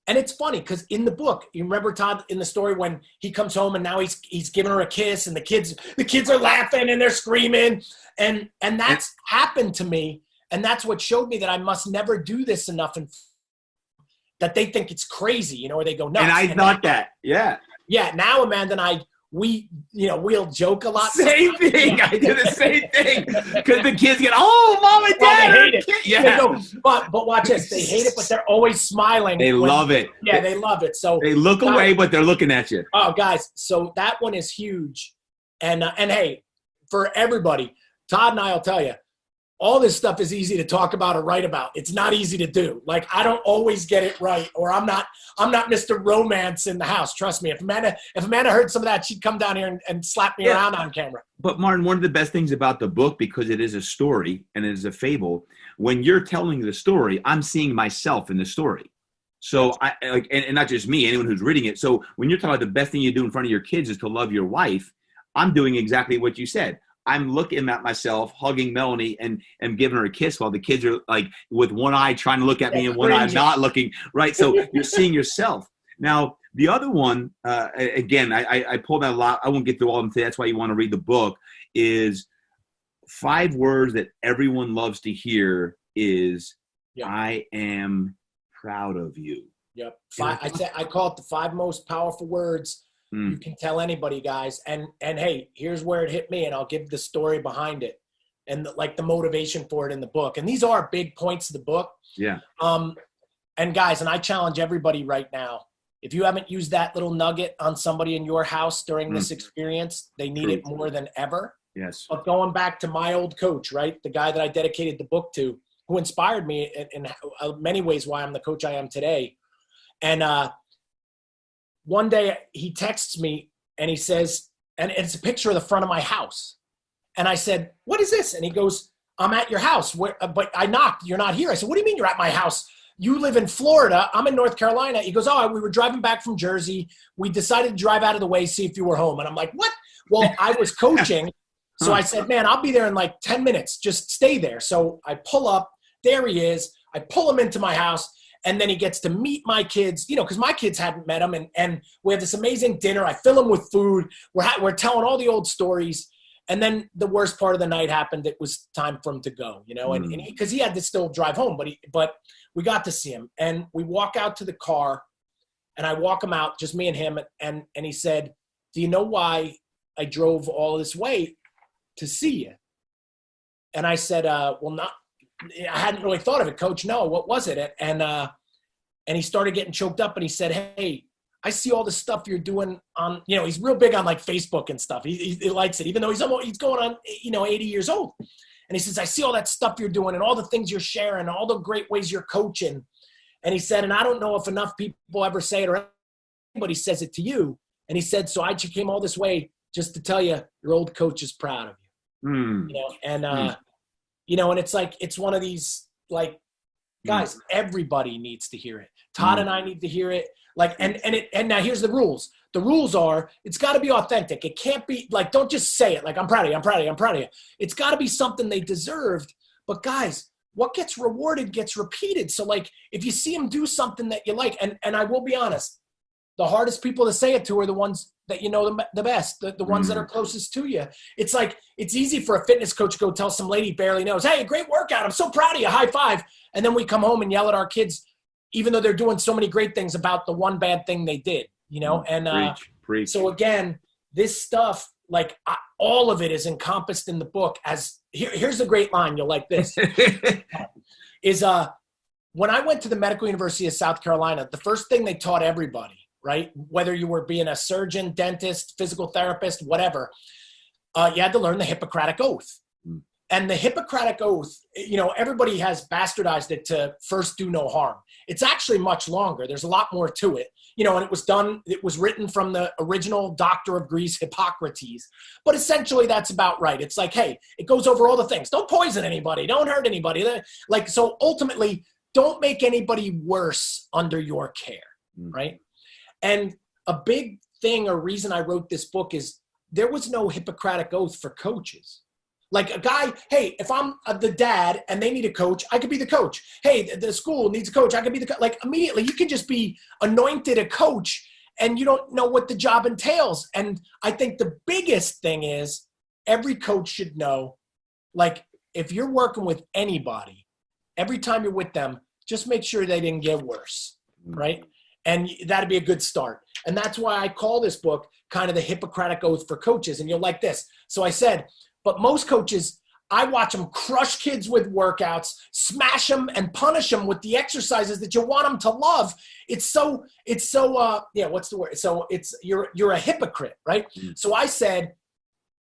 And it's funny because in the book, you remember Todd in the story when he comes home and now he's giving her a kiss and the kids are laughing and they're screaming and that's happened to me. And that's what showed me that I must never do this enough and that they think it's crazy, or they go nuts. And I thought that. Yeah. Yeah. Now Amanda and we'll joke a lot. Same thing. I do the same thing because the kids get, oh, mom and dad. They hate it. Yeah. They go, but watch this. They hate it, but they're always smiling. They love it. Yeah, they love it. So they look away, but they're looking at you. Oh, guys. So that one is huge. And hey, for everybody, Todd and I will tell you, all this stuff is easy to talk about or write about. It's not easy to do. Like, I don't always get it right, or I'm not Mr. Romance in the house. Trust me. If Amanda heard some of that, she'd come down here and slap me around on camera. But Martin, one of the best things about the book, because it is a story and it is a fable, when you're telling the story, I'm seeing myself in the story. So and not just me, anyone who's reading it. So when you're talking about the best thing you do in front of your kids is to love your wife, I'm doing exactly what you said. I'm looking at myself, hugging Melanie and giving her a kiss while the kids are like with one eye trying to look at me and one eye not looking, right? So you're seeing yourself. Now, the other one, again, I pulled out a lot. I won't get through all of them today. That's why you want to read the book, is 5 words that everyone loves to hear is, I am proud of you. Yep. I call it the 5 most powerful words you can tell anybody, guys. And hey, here's where it hit me, and I'll give the story behind it and the motivation for it in the book. And these are big points of the book. Yeah. And guys, and I challenge everybody right now, if you haven't used that little nugget on somebody in your house during this experience, they need it more than ever. Yes. But going back to my old coach, right? The guy that I dedicated the book to, who inspired me in many ways why I'm the coach I am today. And one day he texts me and he says, and it's a picture of the front of my house. And I said, what is this? And he goes, I'm at your house. But I knocked. You're not here. I said, what do you mean you're at my house? You live in Florida. I'm in North Carolina. He goes, we were driving back from Jersey. We decided to drive out of the way, see if you were home. And I'm like, what? Well, I was coaching. So I said, man, I'll be there in like 10 minutes. Just stay there. So I pull up. there he is. I pull him into my house, and then he gets to meet my kids, because my kids hadn't met him. And we have this amazing dinner. I fill him with food. We're telling all the old stories. And then the worst part of the night happened. It was time for him to go, and because he had to still drive home, but we got to see him. And we walk out to the car, and I walk him out, just me and him. And he said, do you know why I drove all this way to see you? And I said, well, I hadn't really thought of it, Coach. No, what was it? And he started getting choked up, and he said, hey, I see all the stuff you're doing on, he's real big on like Facebook and stuff. He likes it, even though he's going on, 80 years old. And he says, I see all that stuff you're doing and all the things you're sharing, all the great ways you're coaching. And he said, and I don't know if enough people ever say it or anybody says it to you. And he said, so I came all this way just to tell you your old coach is proud of you. And it's like, it's one of these, like, guys, everybody needs to hear it. Todd and I need to hear it. Like, and now here's the rules. The rules are, it's got to be authentic. It can't be like, don't just say it like, I'm proud of you, I'm proud of you, I'm proud of you. It's got to be something they deserved. But guys, what gets rewarded gets repeated. So like, if you see them do something that you like, and I will be honest, the hardest people to say it to are the ones that the best, the ones that are closest to you. It's like, it's easy for a fitness coach to go tell some lady barely knows, hey, great workout, I'm so proud of you, high five. And then we come home and yell at our kids, even though they're doing so many great things, about the one bad thing they did, and Preach. So again, this stuff, like all of it is encompassed in the book as here's the great line. You'll like this is, when I went to the Medical University of South Carolina, the first thing they taught everybody, right? Whether you were being a surgeon, dentist, physical therapist, whatever, you had to learn the Hippocratic Oath. And the Hippocratic Oath, everybody has bastardized it to first do no harm. It's actually much longer. There's a lot more to it. And it was written from the original doctor of Greece, Hippocrates. But essentially that's about right. It's like, hey, it goes over all the things. Don't poison anybody. Don't hurt anybody. Like, so ultimately, don't make anybody worse under your care, right? And a big thing or reason I wrote this book is there was no Hippocratic Oath for coaches. Like a guy, hey, if I'm the dad and they need a coach, I could be the coach. Hey, the school needs a coach, I could be the coach. Like immediately you can just be anointed a coach and you don't know what the job entails. And I think the biggest thing is every coach should know, like if you're working with anybody, every time you're with them, just make sure they didn't get worse, right? And that'd be a good start. And that's why I call this book kind of the Hippocratic Oath for coaches. And you'll like this. So I said, but most coaches, I watch them crush kids with workouts, smash them and punish them with the exercises that you want them to love. What's the word? So you're a hypocrite, right? So I said,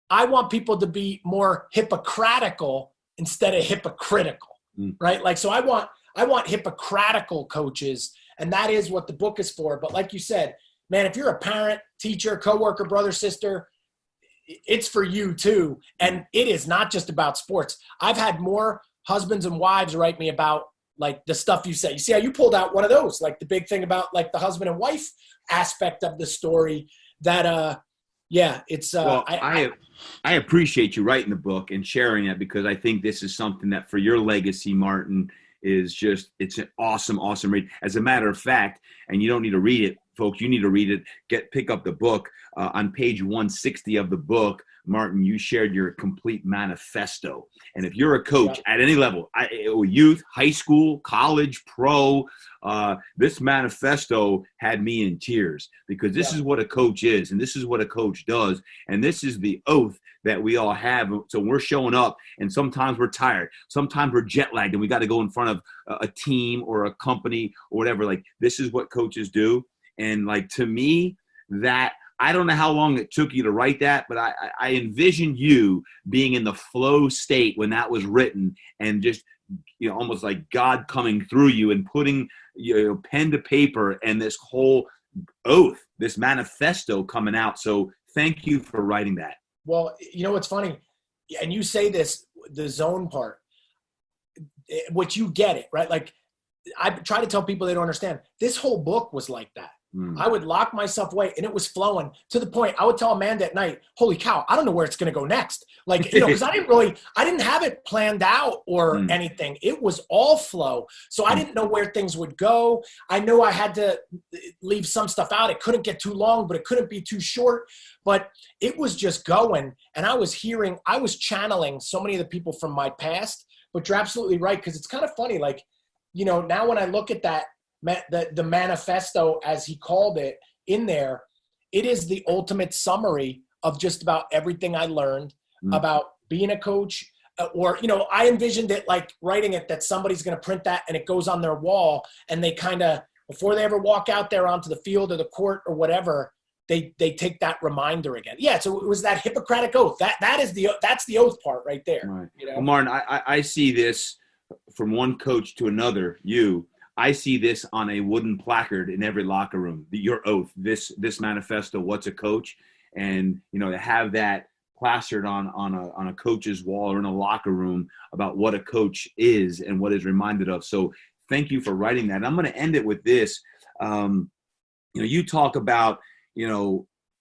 I want people to be more hypocritical instead of hypocritical, right? Like, so I want hypocritical coaches, and that is what the book is for. But like you said, man, if you're a parent, teacher, coworker, brother, sister, it's for you too. And it is not just about sports. I've had more husbands and wives write me about like the stuff you say. You see how you pulled out one of those, like the big thing about like the husband and wife aspect of the story that, it's, I appreciate you writing the book and sharing it, because I think this is something that for your legacy, Martin, is just, it's an awesome read. As a matter of fact, and you don't need to read it, folks, you need to read it. Pick up the book. On page 160 of the book, Martin, you shared your complete manifesto. And if you're a coach at any level, youth, high school, college, pro, this manifesto had me in tears, because this is what a coach is, and this is what a coach does, and this is the oath that we all have. So we're showing up, and sometimes we're tired, sometimes we're jet lagged, and we got to go in front of a team or a company or whatever. Like, this is what coaches do. And like, to me, that, I don't know how long it took you to write that, but I envisioned you being in the flow state when that was written, and just, almost like God coming through you and putting pen to paper, and this whole oath, this manifesto coming out. So thank you for writing that. Well, what's funny, and you say this, the zone part, which you get it, right? Like, I try to tell people they don't understand. This whole book was like that. I would lock myself away, and it was flowing to the point I would tell Amanda at night, holy cow, I don't know where it's going to go next. Like, because I didn't have it planned out or anything. It was all flow. So I didn't know where things would go. I know I had to leave some stuff out. It couldn't get too long, but it couldn't be too short. But it was just going. And I was channeling so many of the people from my past. But you're absolutely right, because it's kind of funny. Like, now when I look at that, the manifesto, as he called it, in there, it is the ultimate summary of just about everything I learned about being a coach. Or, I envisioned it like writing it, that somebody's going to print that and it goes on their wall, and they kind of, before they ever walk out there onto the field or the court or whatever, they take that reminder again. Yeah, so it was that Hippocratic Oath. That's the oath part right there. Right. Well, Martin, I see this from one coach to another. I see this on a wooden placard in every locker room. Your oath, this manifesto, what's a coach, and to have that plastered on a coach's wall or in a locker room about what a coach is and what is reminded of. So thank you for writing that. And I'm going to end it with this. You talk about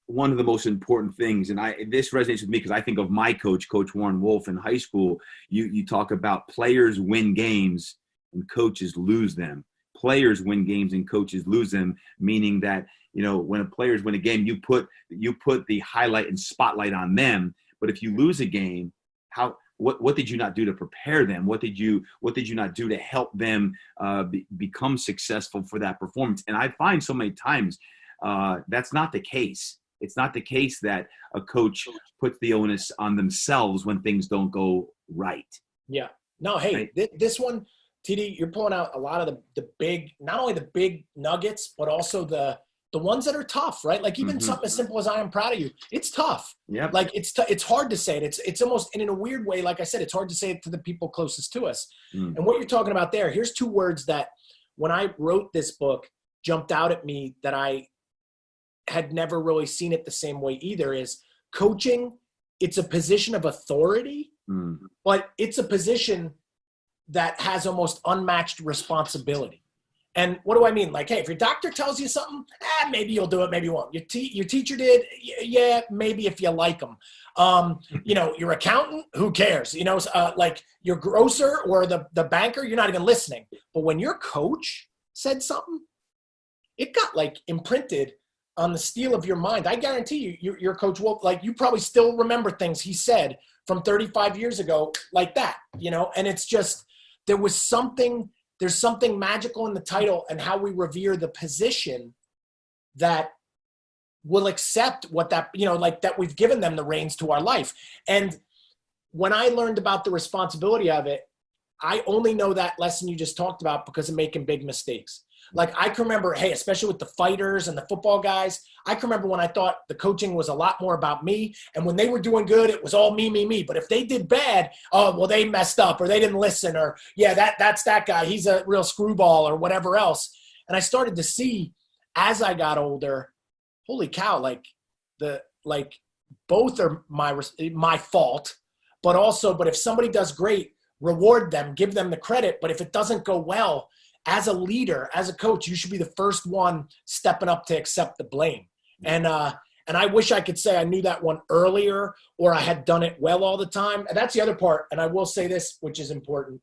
one of the most important things, and this resonates with me because I think of my coach, Coach Warren Wolf, in high school. You talk about players win games and coaches lose them. Players win games and coaches lose them, meaning that, when a players win a game, you put the highlight and spotlight on them. But if you lose a game, what did you not do to prepare them? What did you not do to help them become successful for that performance? And I find so many times that's not the case. It's not the case that a coach puts the onus on themselves when things don't go right. Yeah. No, hey, right? This one, TD, you're pulling out a lot of the big, not only the big nuggets, but also the ones that are tough, right? Like even something as simple as I am proud of you. It's tough. Yeah. Like it's hard to say it. It's almost, and in a weird way, like I said, it's hard to say it to the people closest to us. And what you're talking about there, here's two words that when I wrote this book jumped out at me that I had never really seen it the same way either, is coaching. It's a position of authority, but it's a position that has almost unmatched responsibility. And what do I mean? Like, hey, if your doctor tells you something, maybe you'll do it, maybe you won't. Your teacher did, yeah, maybe if you like them. Your accountant, who cares? Like your grocer or the banker, you're not even listening. But when your coach said something, it got like imprinted on the steel of your mind. I guarantee you, your coach will, like, you probably still remember things he said from 35 years ago like that, and it's just, there's something magical in the title and how we revere the position that will accept what that, like that we've given them the reins to our life. And when I learned about the responsibility of it, I only know that lesson you just talked about because of making big mistakes. Like I can remember, hey, especially with the fighters and the football guys, I can remember when I thought the coaching was a lot more about me. And when they were doing good, it was all me. But if they did bad, oh, well, they messed up or they didn't listen or, yeah, that's that guy. He's a real screwball or whatever else. And I started to see as I got older, holy cow, both are my fault, but if somebody does great, reward them, give them the credit. But if it doesn't go well, as a leader, as a coach, you should be the first one stepping up to accept the blame. And I wish I could say I knew that one earlier or I had done it well all the time. And that's the other part. And I will say this, which is important.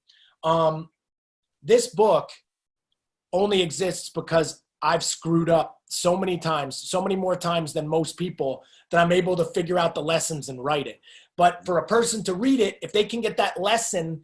This book only exists because I've screwed up so many times, so many more times than most people, that I'm able to figure out the lessons and write it. But for a person to read it, if they can get that lesson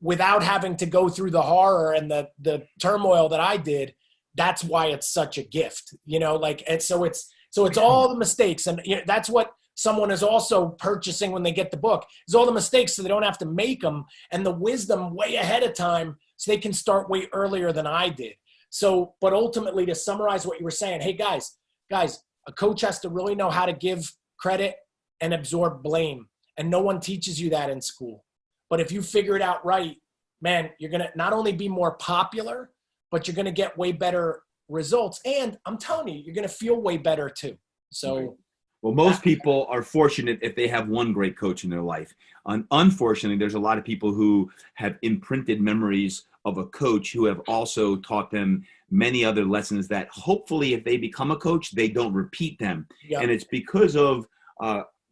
without having to go through the horror and the turmoil that I did, that's why it's such a gift, and so it's all the mistakes. And that's what someone is also purchasing when they get the book, is all the mistakes so they don't have to make them, and the wisdom way ahead of time so they can start way earlier than I did. So, but ultimately, to summarize what you were saying, hey guys, a coach has to really know how to give credit and absorb blame. And no one teaches you that in school. But if you figure it out right, man, you're going to not only be more popular, but you're going to get way better results. And I'm telling you, you're going to feel way better too. So, right. Well, most people are fortunate if they have one great coach in their life. Unfortunately, there's a lot of people who have imprinted memories of a coach who have also taught them many other lessons that hopefully if they become a coach, they don't repeat them. Yep. And it's because of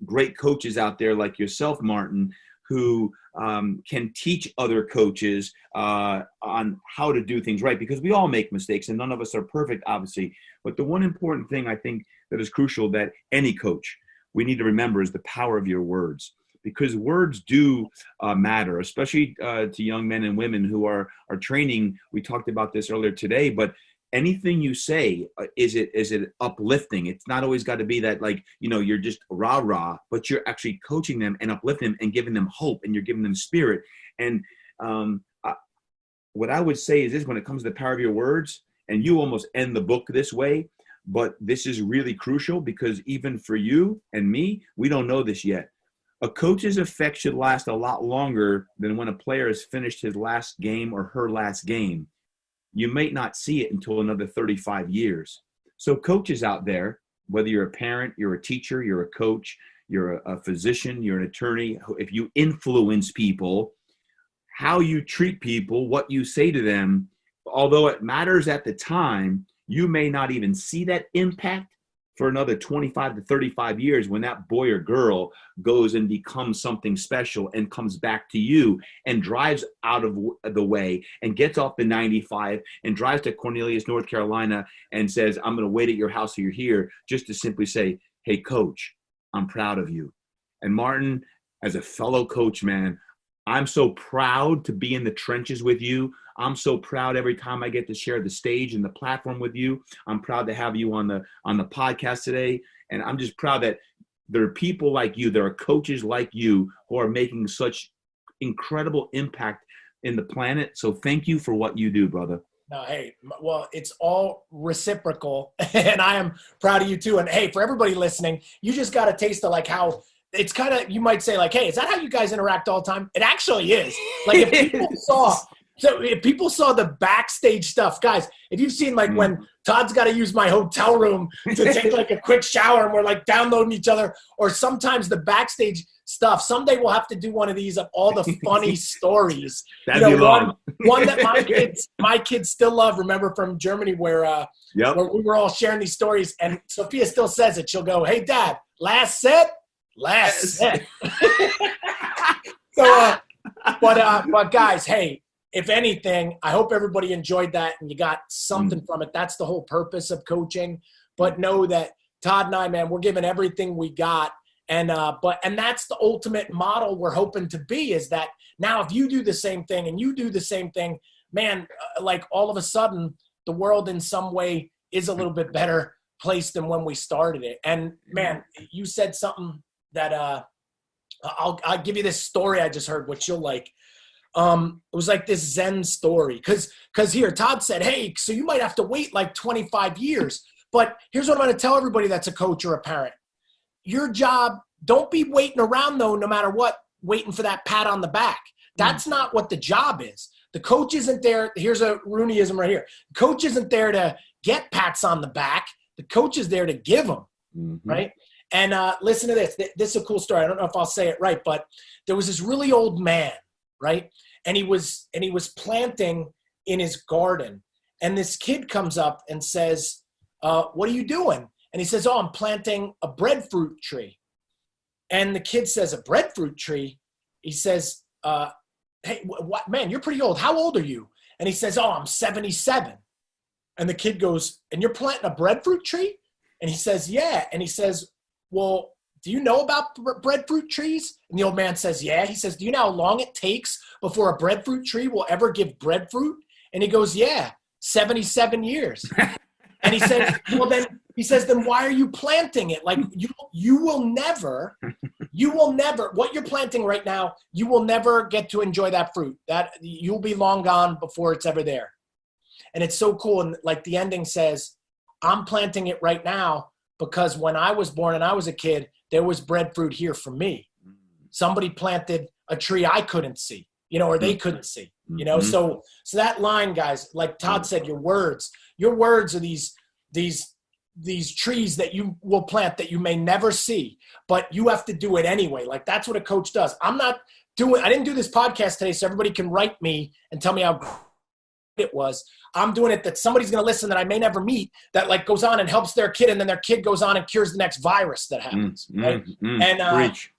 great coaches out there like yourself, Martin, who can teach other coaches on how to do things right, because we all make mistakes and none of us are perfect, obviously. But the one important thing I think that is crucial that any coach, we need to remember is the power of your words, because words do matter, especially to young men and women who are training. We talked about this earlier today, but anything you say, is it uplifting? It's not always got to be that, like, you're just rah-rah, but you're actually coaching them and uplifting them and giving them hope, and you're giving them spirit. And what I would say is this: when it comes to the power of your words, and you almost end the book this way, but this is really crucial, because even for you and me, we don't know this yet. A coach's effect should last a lot longer than when a player has finished his last game or her last game. You may not see it until another 35 years. So coaches out there, whether you're a parent, you're a teacher, you're a coach, you're a physician, you're an attorney, if you influence people, how you treat people, what you say to them, although it matters at the time, you may not even see that impact for another 25 to 35 years when that boy or girl goes and becomes something special and comes back to you and drives out of the way and gets off the 95 and drives to Cornelius, North Carolina, and says, I'm going to wait at your house so you're here, just to simply say, hey, coach, I'm proud of you. And Martin, as a fellow coach, man, I'm so proud to be in the trenches with you. I'm so proud every time I get to share the stage and the platform with you. I'm proud to have you on the podcast today. And I'm just proud that there are people like you, there are coaches like you who are making such incredible impact in the planet. So thank you for what you do, brother. No, hey, well, it's all reciprocal, and I am proud of you too. And hey, for everybody listening, you just got a taste of like how it's kind of, you might say like, hey, is that how you guys interact all the time? It actually is. Like if people saw the backstage stuff, guys, if you've seen like when Todd's got to use my hotel room to take like a quick shower and we're like downloading each other, or sometimes the backstage stuff, someday we'll have to do one of these of all the funny stories. That'd be long. One that my kids still love, remember from Germany where we were all sharing these stories, and Sophia still says it. She'll go, hey, Dad, last set. So, but guys, hey, if anything, I hope everybody enjoyed that and you got something from it. That's the whole purpose of coaching. But know that Todd and I, man, we're giving everything we got. And that's the ultimate model we're hoping to be, is that now if you do the same thing and you do the same thing, man, like all of a sudden the world in some way is a little bit better placed than when we started it. And man, you said something that I'll give you this story I just heard, which you'll like. It was like this Zen story. Because here, Todd said, hey, so you might have to wait like 25 years. But here's what I'm going to tell everybody that's a coach or a parent. Your job, don't be waiting around, though, no matter what, waiting for that pat on the back. That's not what the job is. The coach isn't there. Here's a Rooneyism right here. The coach isn't there to get pats on the back. The coach is there to give them, right? And listen to this. This is a cool story. I don't know if I'll say it right, but there was this really old man, right? And he was planting in his garden. And this kid comes up and says, what are you doing? And he says, oh, I'm planting a breadfruit tree. And the kid says, a breadfruit tree? He says, hey, what, man, you're pretty old. How old are you? And he says, oh, I'm 77. And the kid goes, and you're planting a breadfruit tree? And he says, yeah. And he says, well, do you know about breadfruit trees? And the old man says, yeah. He says, do you know how long it takes before a breadfruit tree will ever give breadfruit? And he goes, yeah, 77 years. And he says, well, then why are you planting it? Like you will never, what you're planting right now, you will never get to enjoy that fruit. That you'll be long gone before it's ever there. And it's so cool. And like the ending says, I'm planting it right now because when I was born and I was a kid, there was breadfruit here for me. Somebody planted a tree I couldn't see, or they couldn't see, So that line, guys, like Todd said, your words are these trees that you will plant that you may never see, but you have to do it anyway. Like that's what a coach does. I didn't do this podcast today so everybody can write me and tell me how it was, I'm doing it that somebody's going to listen that I may never meet, that like goes on and helps their kid, and then their kid goes on and cures the next virus that happens. Right? And preach.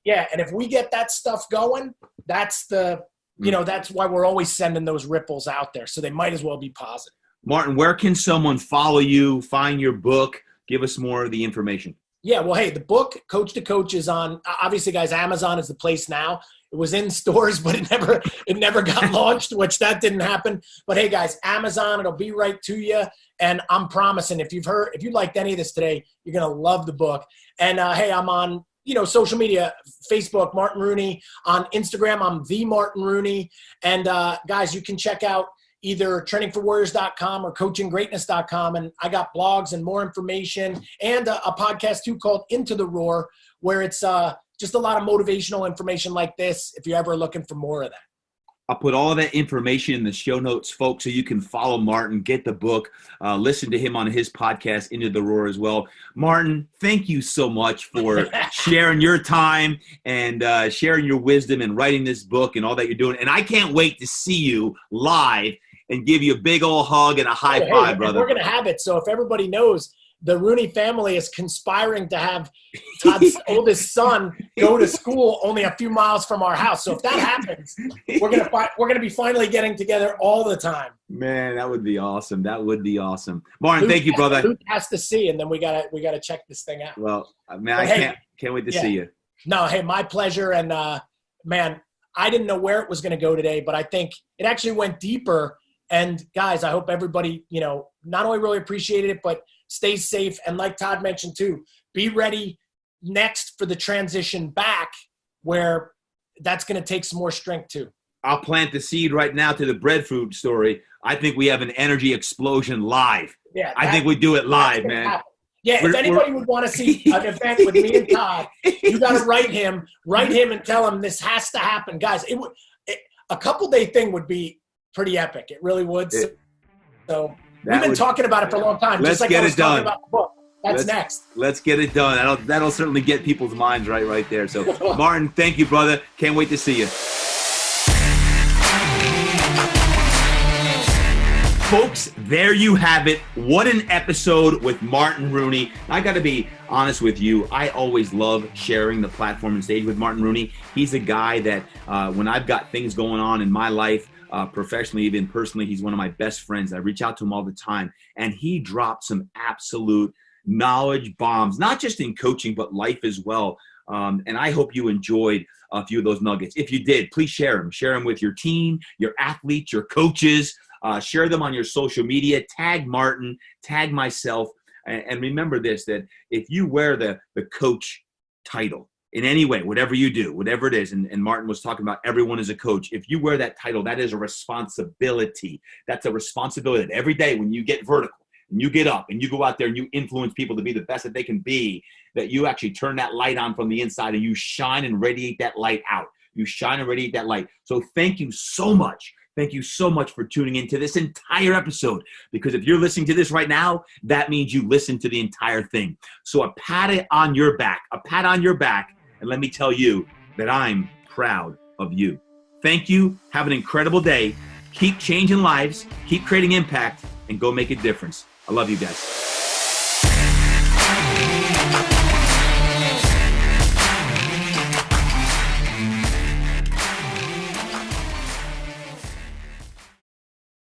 And if we get that stuff going, that's that's why we're always sending those ripples out there. So they might as well be positive. Martin, where can someone follow you, find your book? Give us more of the information. Yeah, well, hey, the book, Coach to Coach, is on, obviously, guys, Amazon is the place now. It was in stores, but it never got launched, which that didn't happen. But hey, guys, Amazon, it'll be right to you. And I'm promising, if you liked any of this today, you're going to love the book. And hey, I'm on, social media, Facebook, Martin Rooney. On Instagram, I'm the Martin Rooney. And guys, you can check out either trainingforwarriors.com or coachinggreatness.com. And I got blogs and more information, and a podcast too called Into the Roar, where it's just a lot of motivational information like this if you're ever looking for more of that. I'll put all that information in the show notes, folks, so you can follow Martin, get the book, listen to him on his podcast, Into the Roar, as well. Martin, thank you so much for sharing your time and sharing your wisdom and writing this book and all that you're doing. And I can't wait to see you live and give you a big old hug and a high five, brother. We're going to have it. So if everybody knows, the Rooney family is conspiring to have Todd's oldest son go to school only a few miles from our house. So if that happens, we're gonna be finally getting together all the time. Man, that would be awesome. That would be awesome. Martin, thank you, brother. Luke has to see, and then we gotta check this thing out. Well, man, I can't wait to see you. No, hey, my pleasure. And man, I didn't know where it was gonna go today, but I think it actually went deeper. And guys, I hope everybody, not only really appreciated it, but stay safe. And like Todd mentioned too, be ready next for the transition back, where that's going to take some more strength too. I'll plant the seed right now to the breadfruit story. I think we have an energy explosion live. Yeah, I think we do it live, man. Happen. Yeah, if anybody would want to see an event with me and Todd, you got to write him and tell him this has to happen. Guys, a couple-day thing would be pretty epic. It really would. So we've been talking about it for a long time. Let's just like get I was it done. Talking about the book. That's next. Let's get it done. That'll certainly get people's minds right there. So, Martin, thank you, brother. Can't wait to see you. Folks, there you have it. What an episode with Martin Rooney. I got to be honest with you. I always love sharing the platform and stage with Martin Rooney. He's a guy that when I've got things going on in my life, professionally, even personally, he's one of my best friends. I reach out to him all the time, and he dropped some absolute knowledge bombs, not just in coaching, but life as well. And I hope you enjoyed a few of those nuggets. If you did, please share them. Share them with your team, your athletes, your coaches. Share them on your social media. Tag Martin, tag myself. And remember this, that if you wear the coach title in any way, whatever you do, whatever it is, and Martin was talking about everyone is a coach. If you wear that title, that is a responsibility. That's a responsibility that every day when you get vertical and you get up and you go out there and you influence people to be the best that they can be, that you actually turn that light on from the inside and you shine and radiate that light out. You shine and radiate that light. So thank you so much. Thank you so much for tuning into this entire episode, because if you're listening to this right now, that means you listened to the entire thing. So a pat on your back, and let me tell you that I'm proud of you. Thank you. Have an incredible day. Keep changing lives, keep creating impact, and go make a difference. I love you guys.